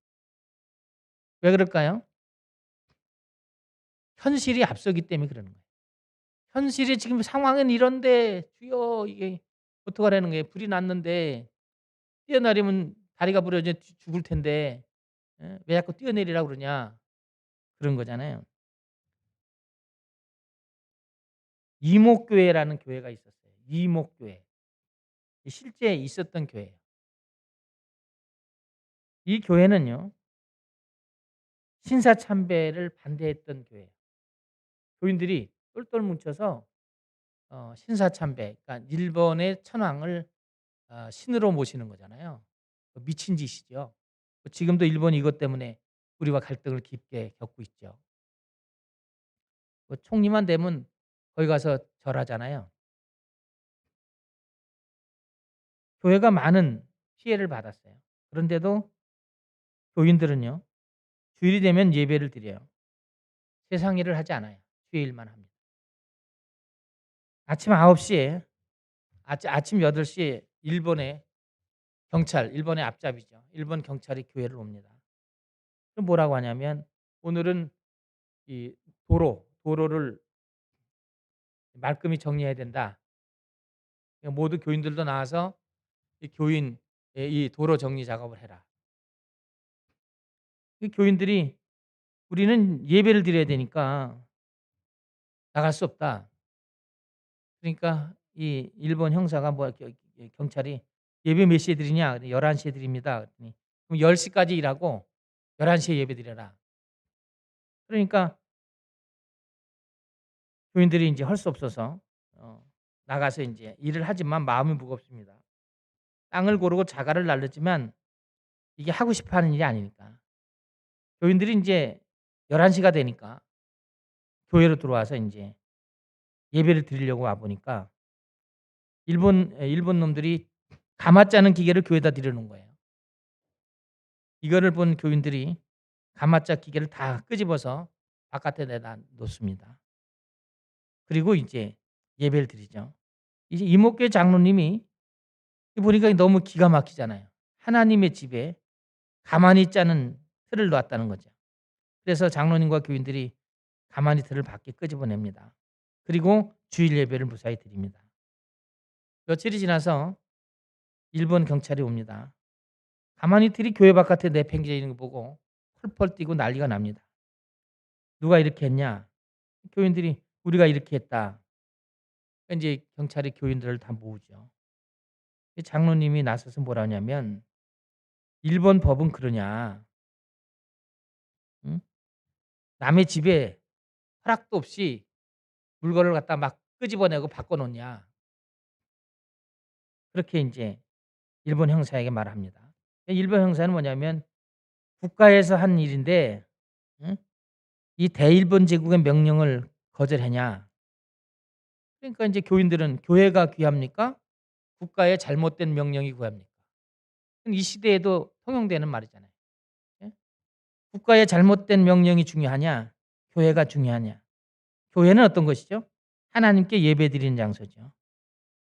왜 그럴까요? 현실이 앞서기 때문에 그러는 거예요. 현실이 지금 상황은 이런데 "주여." 이게 어떡하라는 거예요. 불이 났는데 뛰어내리면 다리가 부러져 죽을 텐데, 예? 왜 자꾸 뛰어내리라고 그러냐. 그런 거잖아요. 이목교회라는 교회가 있었어요. 이목교회. 실제 있었던 교회예요. 이 교회는요, 신사참배를 반대했던 교회예요. 교인들이 똘똘 뭉쳐서 신사참배, 그러니까 일본의 천황을 신으로 모시는 거잖아요. 미친 짓이죠. 지금도 일본이 이것 때문에 우리와 갈등을 깊게 겪고 있죠. 총리만 되면 거기 가서 절하잖아요. 교회가 많은 피해를 받았어요. 그런데도 교인들은요, 주일이 되면 예배를 드려요. 세상 일을 하지 않아요. 주의 일만 합니다. 아침 9 시에 아침 8 시에 일본의 경찰, 일본의 앞잡이죠. 일본 경찰이 교회를 옵니다. 그럼 뭐라고 하냐면 "오늘은 이 도로를 말끔히 정리해야 된다. 그러니까 모두 교인들도 나와서 이 교인의 이 도로 정리 작업을 해라." 이 교인들이 "우리는 예배를 드려야 되니까 나갈 수 없다." 그러니까 이 일본 형사가 경찰이 "예배 몇 시에 드리냐?" 그랬더니 "11 시에 드립니다." 그랬더니 "그럼 10 시까지 일하고 11 시에 예배 드려라." 그러니까 교인들이 인제 할 수 없어서 나가서 인제 일을 하지만 마음이 무겁습니다. 땅을 고르고 자갈을 날르지만 이게 하고 싶어 하는 일이 아니니까. 교인들이 인제 11 시가 되니까 교회로 들어와서 인제 예배를 드리려고 와 보니까 일본 놈들이 가마 짜는 기계를 교회에다 들여 놓은 거예요. 이거를 본 교인들이 가마짜 기계를 다 끄집어서 바깥에 내다 놓습니다. 그리고 이제 예배를 드리죠. 이제 이목교회 장로님이 보니까 너무 기가 막히잖아요. 하나님의 집에 가만히 짜는 틀을 놓았다는 거죠. 그래서 장로님과 교인들이 가만히 틀을 밖에 끄집어냅니다. 그리고 주일 예배를 무사히 드립니다. 며칠이 지나서 일본 경찰이 옵니다. 가만히 틀이 교회 바깥에 내팽개져 있는 거 보고 펄펄 뛰고 난리가 납니다. "누가 이렇게 했냐?" 교인들이 "우리가 이렇게 했다." 그러니까 인제 경찰이 교인들을 다 모으죠. 이 장로님이 나서서 뭐라 하냐면 "일본 법은 그러냐. 응? 남의 집에 허락도 없이 물건을 갖다 막 끄집어내고 바꿔 놓냐." 그렇게 인제 일본 형사에게 말합니다. 일본 형사는 뭐냐면 국가에서 한 일인데, 응? 이 대일본 제국의 명령을 거절하냐. 그러니까 인제 교인들은 교회가 귀합니까? 국가의 잘못된 명령이 구합니까? 이 시대에도 통용되는 말이잖아요. 예? 국가의 잘못된 명령이 중요하냐? 교회가 중요하냐? 교회는 어떤 것이죠? 하나님께 예배드리는 장소죠.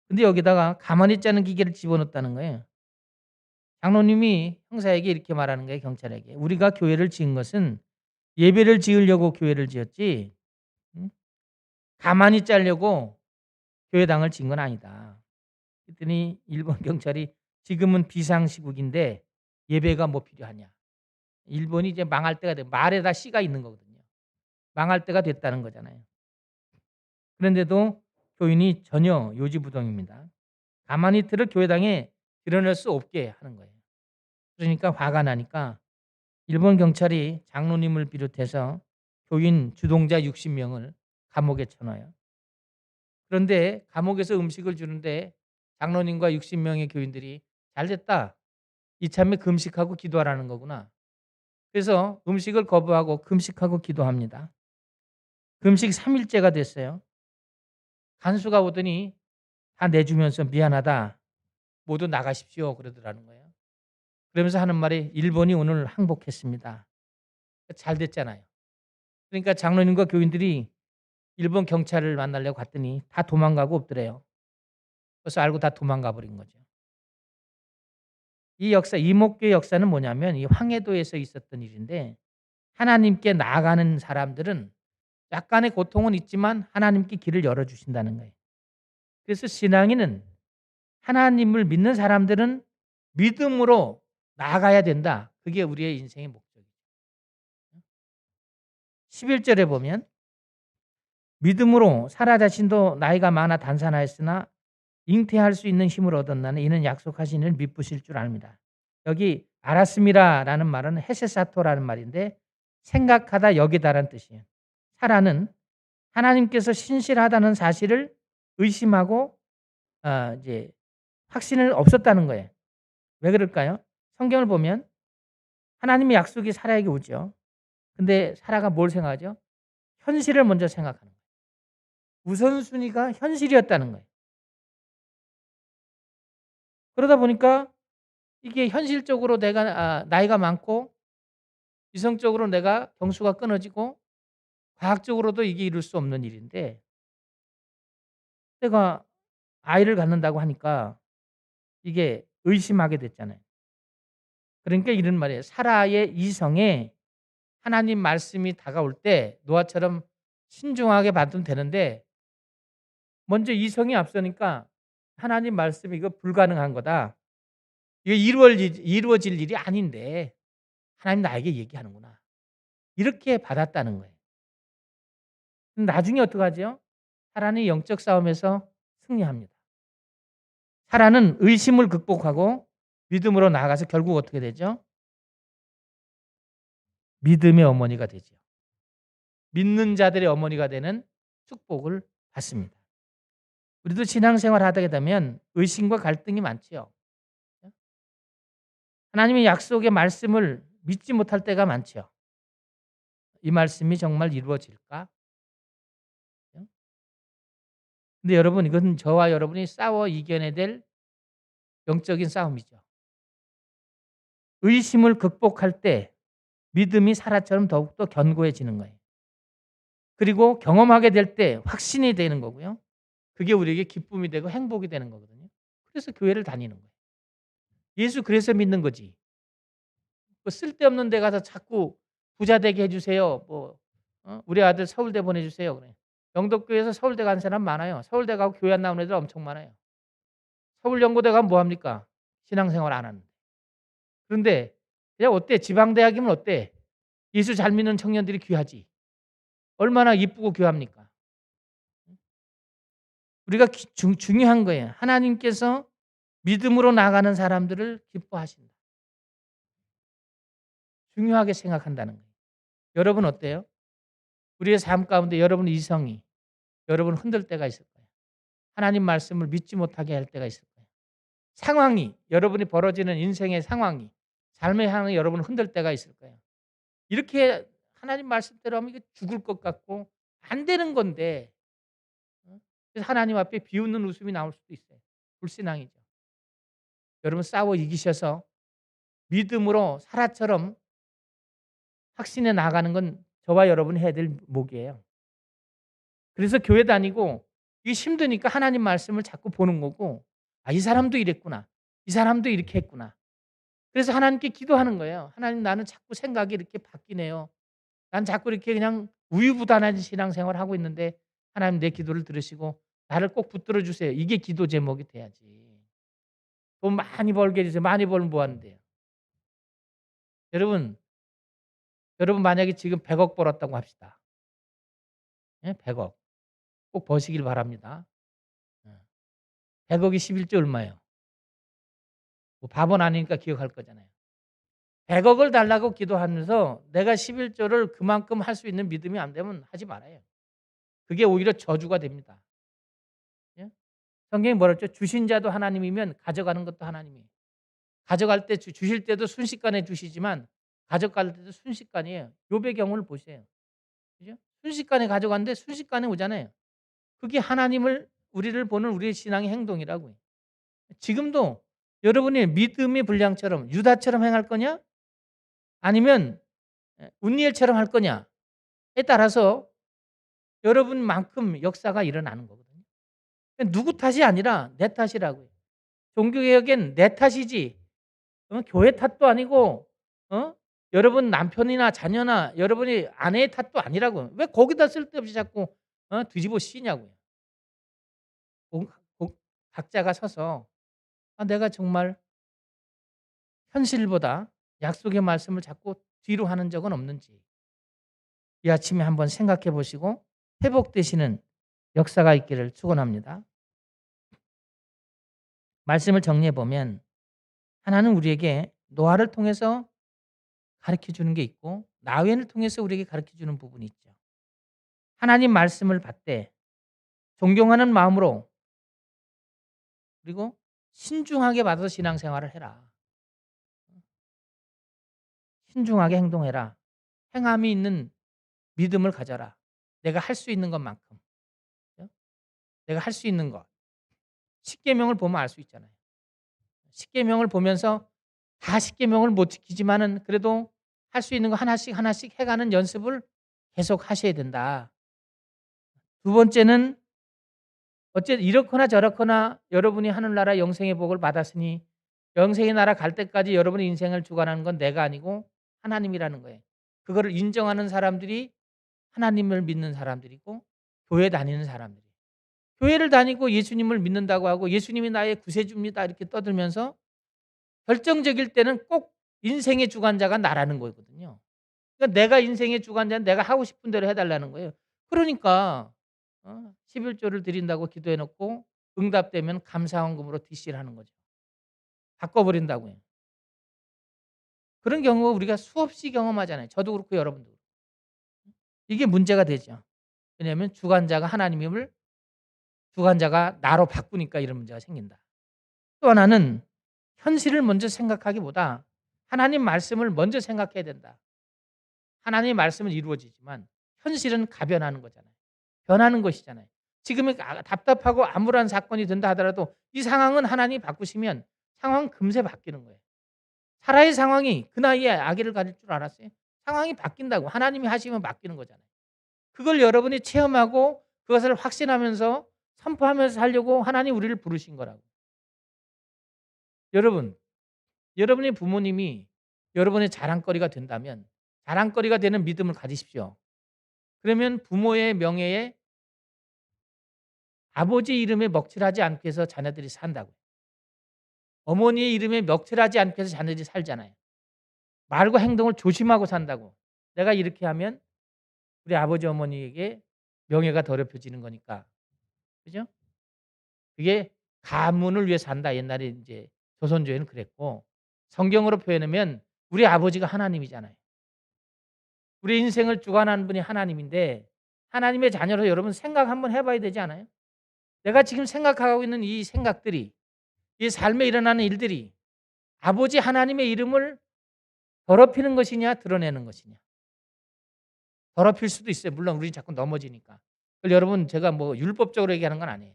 근데 여기다가 가만히 짜는 기계를 집어넣었다는 거예요. 장로님이 형사에게 이렇게 말하는 거예요, 경찰에게. "우리가 교회를 지은 것은 예배를 지으려고 교회를 지었지, 응? 가만히 짜려고 교회당을 지은 건 아니다." 그랬더니 일본 경찰이 "지금은 비상시국인데 예배가 뭐 필요하냐." 일본이 이제 망할 때가 되면 말에다 씨가 있는 거거든요. 망할 때가 됐다는 거잖아요. 그런데도 교인이 전혀 요지부동입니다. 가만히 들을 교회당에 드러낼 수 없게 하는 거예요. 그러니까 화가 나니까 일본 경찰이 장로님을 비롯해서 교인 주동자 60명을 감옥에 쳐넣어요. 그런데 감옥에서 음식을 주는데 장로님과 60명의 교인들이 "잘됐다. 이참에 금식하고 기도하라는 거구나." 그래서 음식을 거부하고 금식하고 기도합니다. 금식 3 일째가 됐어요. 간수가 오더니 다 내주면서 "미안하다. 모두 나가십시오." 그러더라는 거예요. 그러면서 하는 말이 "일본이 오늘 항복했습니다." 잘 됐잖아요. 그러니까 장로님과 교인들이 일본 경찰을 만나려고 갔더니 다 도망가고 없더래요. 그래서 알고 다 도망가 버린 거죠. 이 역사, 이목교의 역사는 뭐냐면 이 황해도에서 있었던 일인데, 하나님께 나아가는 사람들은 약간의 고통은 있지만 하나님께 길을 열어 주신다는 거예요. 그래서 신앙인은, 하나님을 믿는 사람들은 믿음으로 나아가야 된다. 그게 우리의 인생의 목적이죠. 11절에 보면 믿음으로 사라 자신도 나이가 많아 단산하였으나 잉태할 수 있는 힘을 얻었나니 이는 약속하신 이를 미쁘실 줄 압니다. 여기 알았습니다라는 말은 헤세사토라는 말인데, 생각하다 여기다라는 뜻이에요. 사라는 하나님께서 신실하다는 사실을 의심하고 이제 확신을 없었다는 거예요. 왜 그럴까요? 성경을 보면 하나님의 약속이 사라에게 오죠. 근데 사라가 뭘 생각하죠? 현실을 먼저 생각하는 거예요. 우선순위가 현실이었다는 거예요. 그러다 보니까 이게 현실적으로 내가 나이가 많고 이성적으로 내가 경수가 끊어지고 과학적으로도 이게 이룰 수 없는 일인데, 내가 아이를 갖는다고 하니까 이게 의심하게 됐잖아요. 그러니까 이런 말이에요. 사라의 이성에 하나님 말씀이 다가올 때 노아처럼 신중하게 받으면 되는데, 먼저 이성이 앞서니까 하나님 말씀이 이거 불가능한 거다. 이게 이루어질 일이 아닌데 하나님 나에게 얘기하는구나. 이렇게 받았다는 거예요. 나중에 어떡하죠? 사라는 영적 싸움에서 승리합니다. 사라는 의심을 극복하고 믿음으로 나아가서 결국 어떻게 되죠? 믿음의 어머니가 되죠. 믿는 자들의 어머니가 되는 축복을 받습니다. 우리도 신앙생활 하게 되면 의심과 갈등이 많지요. 하나님의 약속의 말씀을 믿지 못할 때가 많죠. 이 말씀이 정말 이루어질까? 근데 여러분, 이건 저와 여러분이 싸워 이겨내야 될 영적인 싸움이죠. 의심을 극복할 때 믿음이 사라처럼 더욱더 견고해지는 거예요. 그리고 경험하게 될 때 확신이 되는 거고요. 그게 우리에게 기쁨이 되고 행복이 되는 거거든요. 그래서 교회를 다니는 거예요. 예수 그래서 믿는 거지. 뭐 쓸데없는 데 가서 자꾸 부자 되게 해 주세요. 뭐 우리 아들 서울대 보내 주세요. 그래. 영덕교회에서 서울대 간 사람 많아요. 서울대 가고 교회 안 나오는 애들 엄청 많아요. 서울연고대 가면 뭐 합니까? 신앙생활 안 하는데. 그런데 그냥 어때? 지방대학이면 어때? 예수 잘 믿는 청년들이 귀하지. 얼마나 이쁘고 귀합니까? 우리가 중요한 거예요. 하나님께서 믿음으로 나가는 사람들을 기뻐하신다. 중요하게 생각한다는 거예요. 여러분 어때요? 우리의 삶 가운데 여러분 이성이 여러분 흔들 때가 있을 거예요. 하나님 말씀을 믿지 못하게 할 때가 있을 거예요. 상황이, 여러분이 벌어지는 인생의 상황이, 삶의 상황이 여러분을 흔들 때가 있을 거예요. 이렇게 하나님 말씀대로 하면 이게 죽을 것 같고 안 되는 건데, 그래서 하나님 앞에 비웃는 웃음이 나올 수도 있어요. 불신앙이죠. 여러분 싸워 이기셔서 믿음으로 사라처럼 확신해 나가는 건 저와 여러분이 해야 될 목이에요. 그래서 교회 다니고 이게 힘드니까 하나님 말씀을 자꾸 보는 거고, 이 사람도 이랬구나. 이 사람도 이렇게 했구나. 그래서 하나님께 기도하는 거예요. 하나님, 나는 자꾸 생각이 이렇게 바뀌네요. 난 자꾸 이렇게 그냥 우유부단한 신앙생활을 하고 있는데 하나님 내 기도를 들으시고 나를 꼭 붙들어 주세요. 이게 기도 제목이 돼야지. 돈 많이 벌게 해주세요. 많이 벌면 뭐 하는데요. 여러분 만약에 지금 100억 벌었다고 합시다. 예 100억. 꼭 버시길 바랍니다. 예. 100억이 11조 얼마예요? 뭐 바보는 아니니까 기억할 거잖아요. 100억을 달라고 기도하면서 내가 11조를 그만큼 할 수 있는 믿음이 안 되면 하지 말아요. 그게 오히려 저주가 됩니다. 예? 성경이 뭐라 그랬죠? 주신 자도 하나님이면 가져가는 것도 하나님이에요. 가져갈 때 주실 때도 순식간에 주시지만 가져갈 때도 순식간이에요. 욥의 경우를 보세요. 그죠? 순식간에 가져갔는데 순식간에 오잖아요. 그게 하나님을 우리를 보는 우리의 신앙의 행동이라고요. 지금도 여러분이 믿음의 분량처럼 유다처럼 행할 거냐? 아니면 운니엘처럼 할 거냐에 따라서 여러분만큼 역사가 일어나는 거거든요. 누구 탓이 아니라 내 탓이라고요. 종교개혁엔 내 탓이지 교회 탓도 아니고 어? 여러분 남편이나 자녀나 여러분이 아내의 탓도 아니라고. 왜 거기다 쓸데없이 자꾸 뒤집어 씌냐고요. 각자가 서서 내가 정말 현실보다 약속의 말씀을 자꾸 뒤로 하는 적은 없는지 이 아침에 한번 생각해 보시고 회복되시는 역사가 있기를 축원합니다. 말씀을 정리해 보면 하나는 우리에게 노아를 통해서 가르쳐 주는 게 있고 나훼를 통해서 우리에게 가르쳐 주는 부분이 있죠. 하나님 말씀을 받되 존경하는 마음으로 그리고 신중하게 받아서 신앙생활을 해라. 신중하게 행동해라. 행함이 있는 믿음을 가져라. 내가 할 수 있는 것만큼. 내가 할 수 있는 것. 십계명을 보면 알 수 있잖아요. 십계명을 보면서 다 십계명을 못 지키지만은 그래도 할 수 있는 거 하나씩 하나씩 해가는 연습을 계속 하셔야 된다. 두 번째는 어쨌든 이렇거나 저렇거나 여러분이 하늘나라 영생의 복을 받았으니 영생의 나라 갈 때까지 여러분의 인생을 주관하는 건 내가 아니고 하나님이라는 거예요. 그거를 인정하는 사람들이 하나님을 믿는 사람들이고 교회 다니는 사람들이에요. 교회를 다니고 예수님을 믿는다고 하고 예수님이 나의 구세주입니다 이렇게 떠들면서 결정적일 때는 꼭 인생의 주관자가 나라는 거거든요. 그러니까 내가 인생의 주관자는 내가 하고 싶은 대로 해달라는 거예요. 그러니까 11조를 드린다고 기도해 놓고 응답되면 감사헌금으로 DC를 하는 거죠. 바꿔버린다고요. 그런 경우가 우리가 수없이 경험하잖아요. 저도 그렇고 여러분도. 이게 문제가 되죠. 왜냐하면 주관자가 하나님임을 주관자가 나로 바꾸니까 이런 문제가 생긴다. 또 하나는 현실을 먼저 생각하기보다 하나님 말씀을 먼저 생각해야 된다. 하나님의 말씀은 이루어지지만 현실은 가변하는 거잖아요. 변하는 것이잖아요. 지금은 답답하고 암울한 사건이 된다 하더라도 이 상황은 하나님이 바꾸시면 상황은 금세 바뀌는 거예요. 사라의 상황이 그 나이에 아기를 가질 줄 알았어요? 상황이 바뀐다고. 하나님이 하시면 바뀌는 거잖아요. 그걸 여러분이 체험하고 그것을 확신하면서 선포하면서 살려고 하나님 우리를 부르신 거라고. 여러분, 여러분의 부모님이 여러분의 자랑거리가 된다면 자랑거리가 되는 믿음을 가지십시오. 그러면 부모의 명예에 아버지 이름에 먹칠하지 않게 해서 자녀들이 산다고. 어머니의 이름에 먹칠하지 않게 해서 자녀들이 살잖아요. 말과 행동을 조심하고 산다고. 내가 이렇게 하면 우리 아버지 어머니에게 명예가 더럽혀지는 거니까. 그죠? 그게 가문을 위해 산다. 옛날에 이제 조선조에는 그랬고 성경으로 표현하면 우리 아버지가 하나님이잖아요. 우리 인생을 주관하는 분이 하나님인데 하나님의 자녀로 여러분 생각 한번 해봐야 되지 않아요? 내가 지금 생각하고 있는 이 생각들이 이 삶에 일어나는 일들이 아버지 하나님의 이름을 더럽히는 것이냐 드러내는 것이냐. 더럽힐 수도 있어요. 물론 우리는 자꾸 넘어지니까. 여러분 제가 뭐 율법적으로 얘기하는 건 아니에요.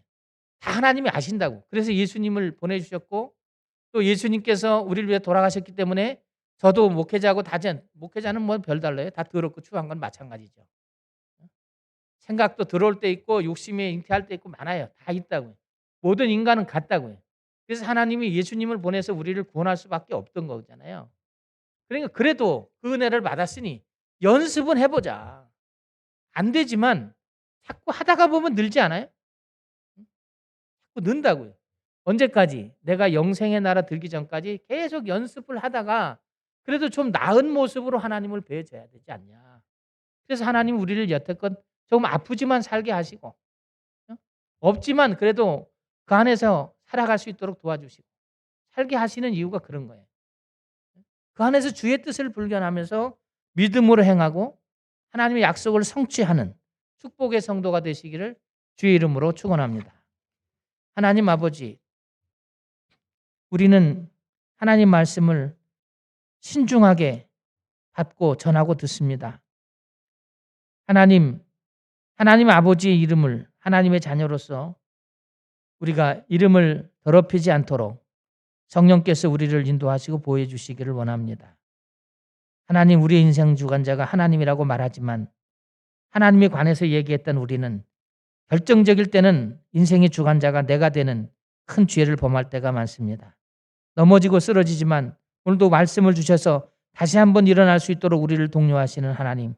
다 하나님이 아신다고. 그래서 예수님을 보내주셨고 또 예수님께서 우리를 위해 돌아가셨기 때문에 저도 목회자고 목회자는 뭐 별달라요. 다 더럽고 추한 건 마찬가지죠. 생각도 들어올 때 있고 욕심에 잉태할 때 있고 많아요. 다 있다고요. 모든 인간은 같다고요. 그래서 하나님이 예수님을 보내서 우리를 구원할 수밖에 없던 거잖아요. 그러니까 그래도 그 은혜를 받았으니 연습은 해보자. 안 되지만 자꾸 하다가 보면 늘지 않아요? 자꾸 는다고요. 언제까지? 내가 영생의 나라 들기 전까지 계속 연습을 하다가 그래도 좀 나은 모습으로 하나님을 뵈줘야 되지 않냐. 그래서 하나님 우리를 여태껏 조금 아프지만 살게 하시고, 없지만 그래도 그 안에서 살아갈 수 있도록 도와주시고 살게 하시는 이유가 그런 거예요. 그 안에서 주의 뜻을 불견하면서 믿음으로 행하고 하나님의 약속을 성취하는 축복의 성도가 되시기를 주의 이름으로 축원합니다. 하나님 아버지, 우리는 하나님 말씀을 신중하게 받고 전하고 듣습니다. 하나님 아버지의 이름을 하나님의 자녀로서 우리가 이름을 더럽히지 않도록 성령께서 우리를 인도하시고 보호해 주시기를 원합니다. 하나님, 우리의 인생 주관자가 하나님이라고 말하지만 하나님에 관해서 얘기했던 우리는 결정적일 때는 인생의 주관자가 내가 되는 큰 죄를 범할 때가 많습니다. 넘어지고 쓰러지지만 오늘도 말씀을 주셔서 다시 한번 일어날 수 있도록 우리를 독려하시는 하나님,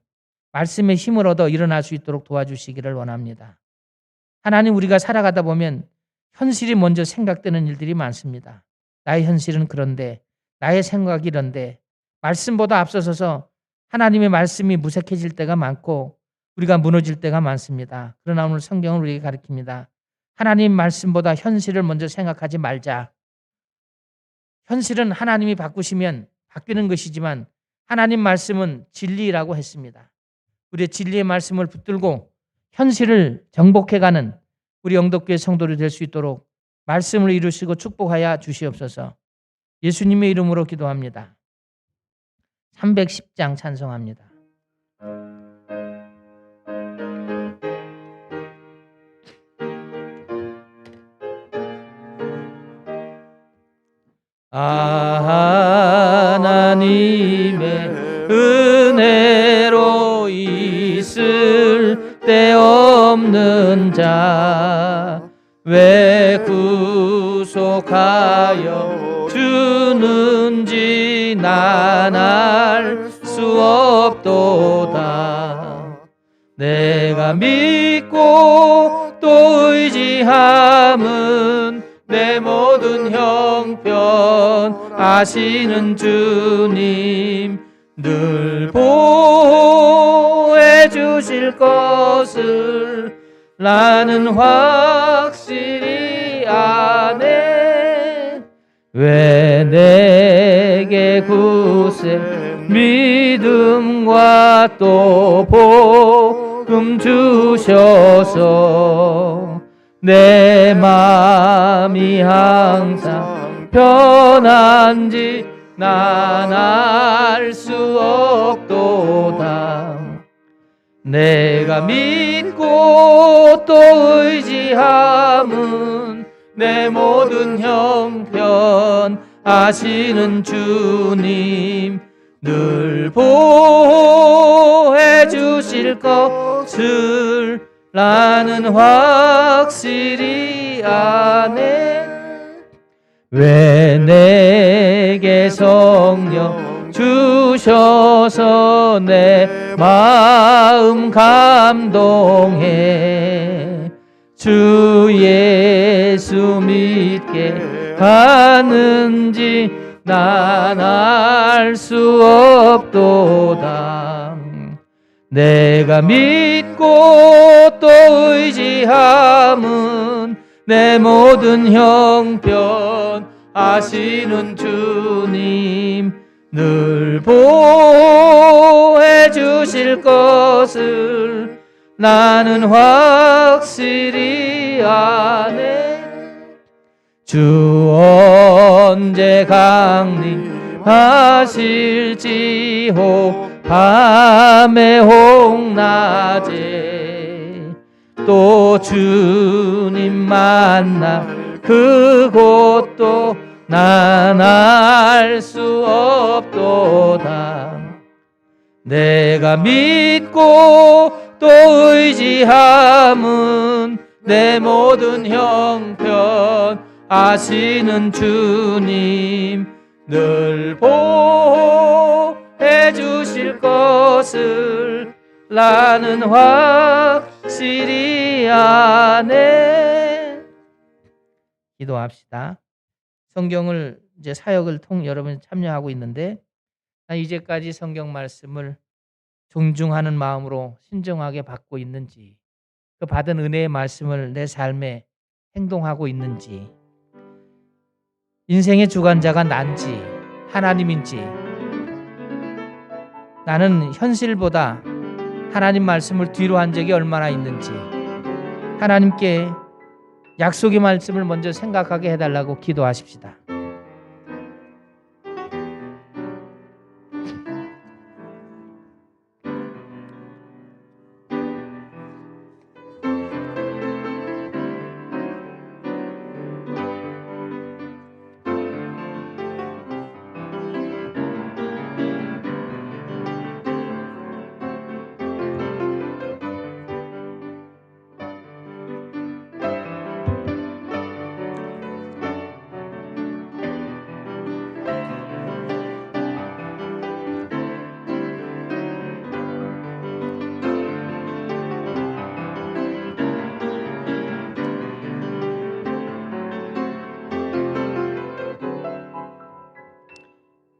말씀의 힘을 얻어 일어날 수 있도록 도와주시기를 원합니다. 하나님, 우리가 살아가다 보면 현실이 먼저 생각되는 일들이 많습니다. 나의 현실은 그런데, 나의 생각이 이런데, 말씀보다 앞서서서 하나님의 말씀이 무색해질 때가 많고 우리가 무너질 때가 많습니다. 그러나 오늘 성경은 우리에게 가르칩니다. 하나님 말씀보다 현실을 먼저 생각하지 말자. 현실은 하나님이 바꾸시면 바뀌는 것이지만 하나님 말씀은 진리라고 했습니다. 우리의 진리의 말씀을 붙들고 현실을 정복해가는 우리 영덕교회 성도를 될 수 있도록 말씀을 이루시고 축복하여 주시옵소서. 예수님의 이름으로 기도합니다. 310장 찬송합니다. 하나님의 은혜로 있을 데 없는 자 왜 구속하여 주는지 난 알 수 없도다. 내가 믿고 또 의지함은 내 모든 형편 아시는 주님 늘 보호해 주실 것을 나는 확실히 아네. 왜 내게 굳세 믿음과 또 복음 주셔서 내 마음이 항상 편한지 난 알 수 없도다. 내가 믿고 또 의지함은 내 모든 형편 아시는 주님 늘 보호해 주실 것을 나는 확실히 아네. 왜 내게 성령 주셔서 내 마음 감동해 주 예수 믿게 하는지 난 알 수 없도다. 내가 믿고 또 의지함은 내 모든 형편 아시는 주님 늘 보호해 주실 것을 나는 확실히 아네. 주 언제 강림하실지 혹 밤에 혹 낮에 또 주님 만날 그곳도 난 알 수 없도다. 내가 믿고 또 의지함은 내 모든 형편 아시는 주님 늘 보호해 주실 것을 나는 확실히 아네. 기도합시다. 성경을 이제 사역을 여러분이 참여하고 있는데 이제까지 성경 말씀을 존중하는 마음으로 신중하게 받고 있는지, 그 받은 은혜의 말씀을 내 삶에 행동하고 있는지, 인생의 주관자가 난지 하나님인지, 나는 현실보다 하나님 말씀을 뒤로 한 적이 얼마나 있는지, 하나님께 약속의 말씀을 먼저 생각하게 해달라고 기도하십시다.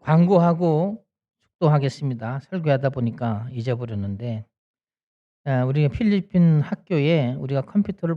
광고하고 축도하겠습니다. 설교하다 보니까 잊어버렸는데, 우리가 필리핀 학교에 우리가 컴퓨터를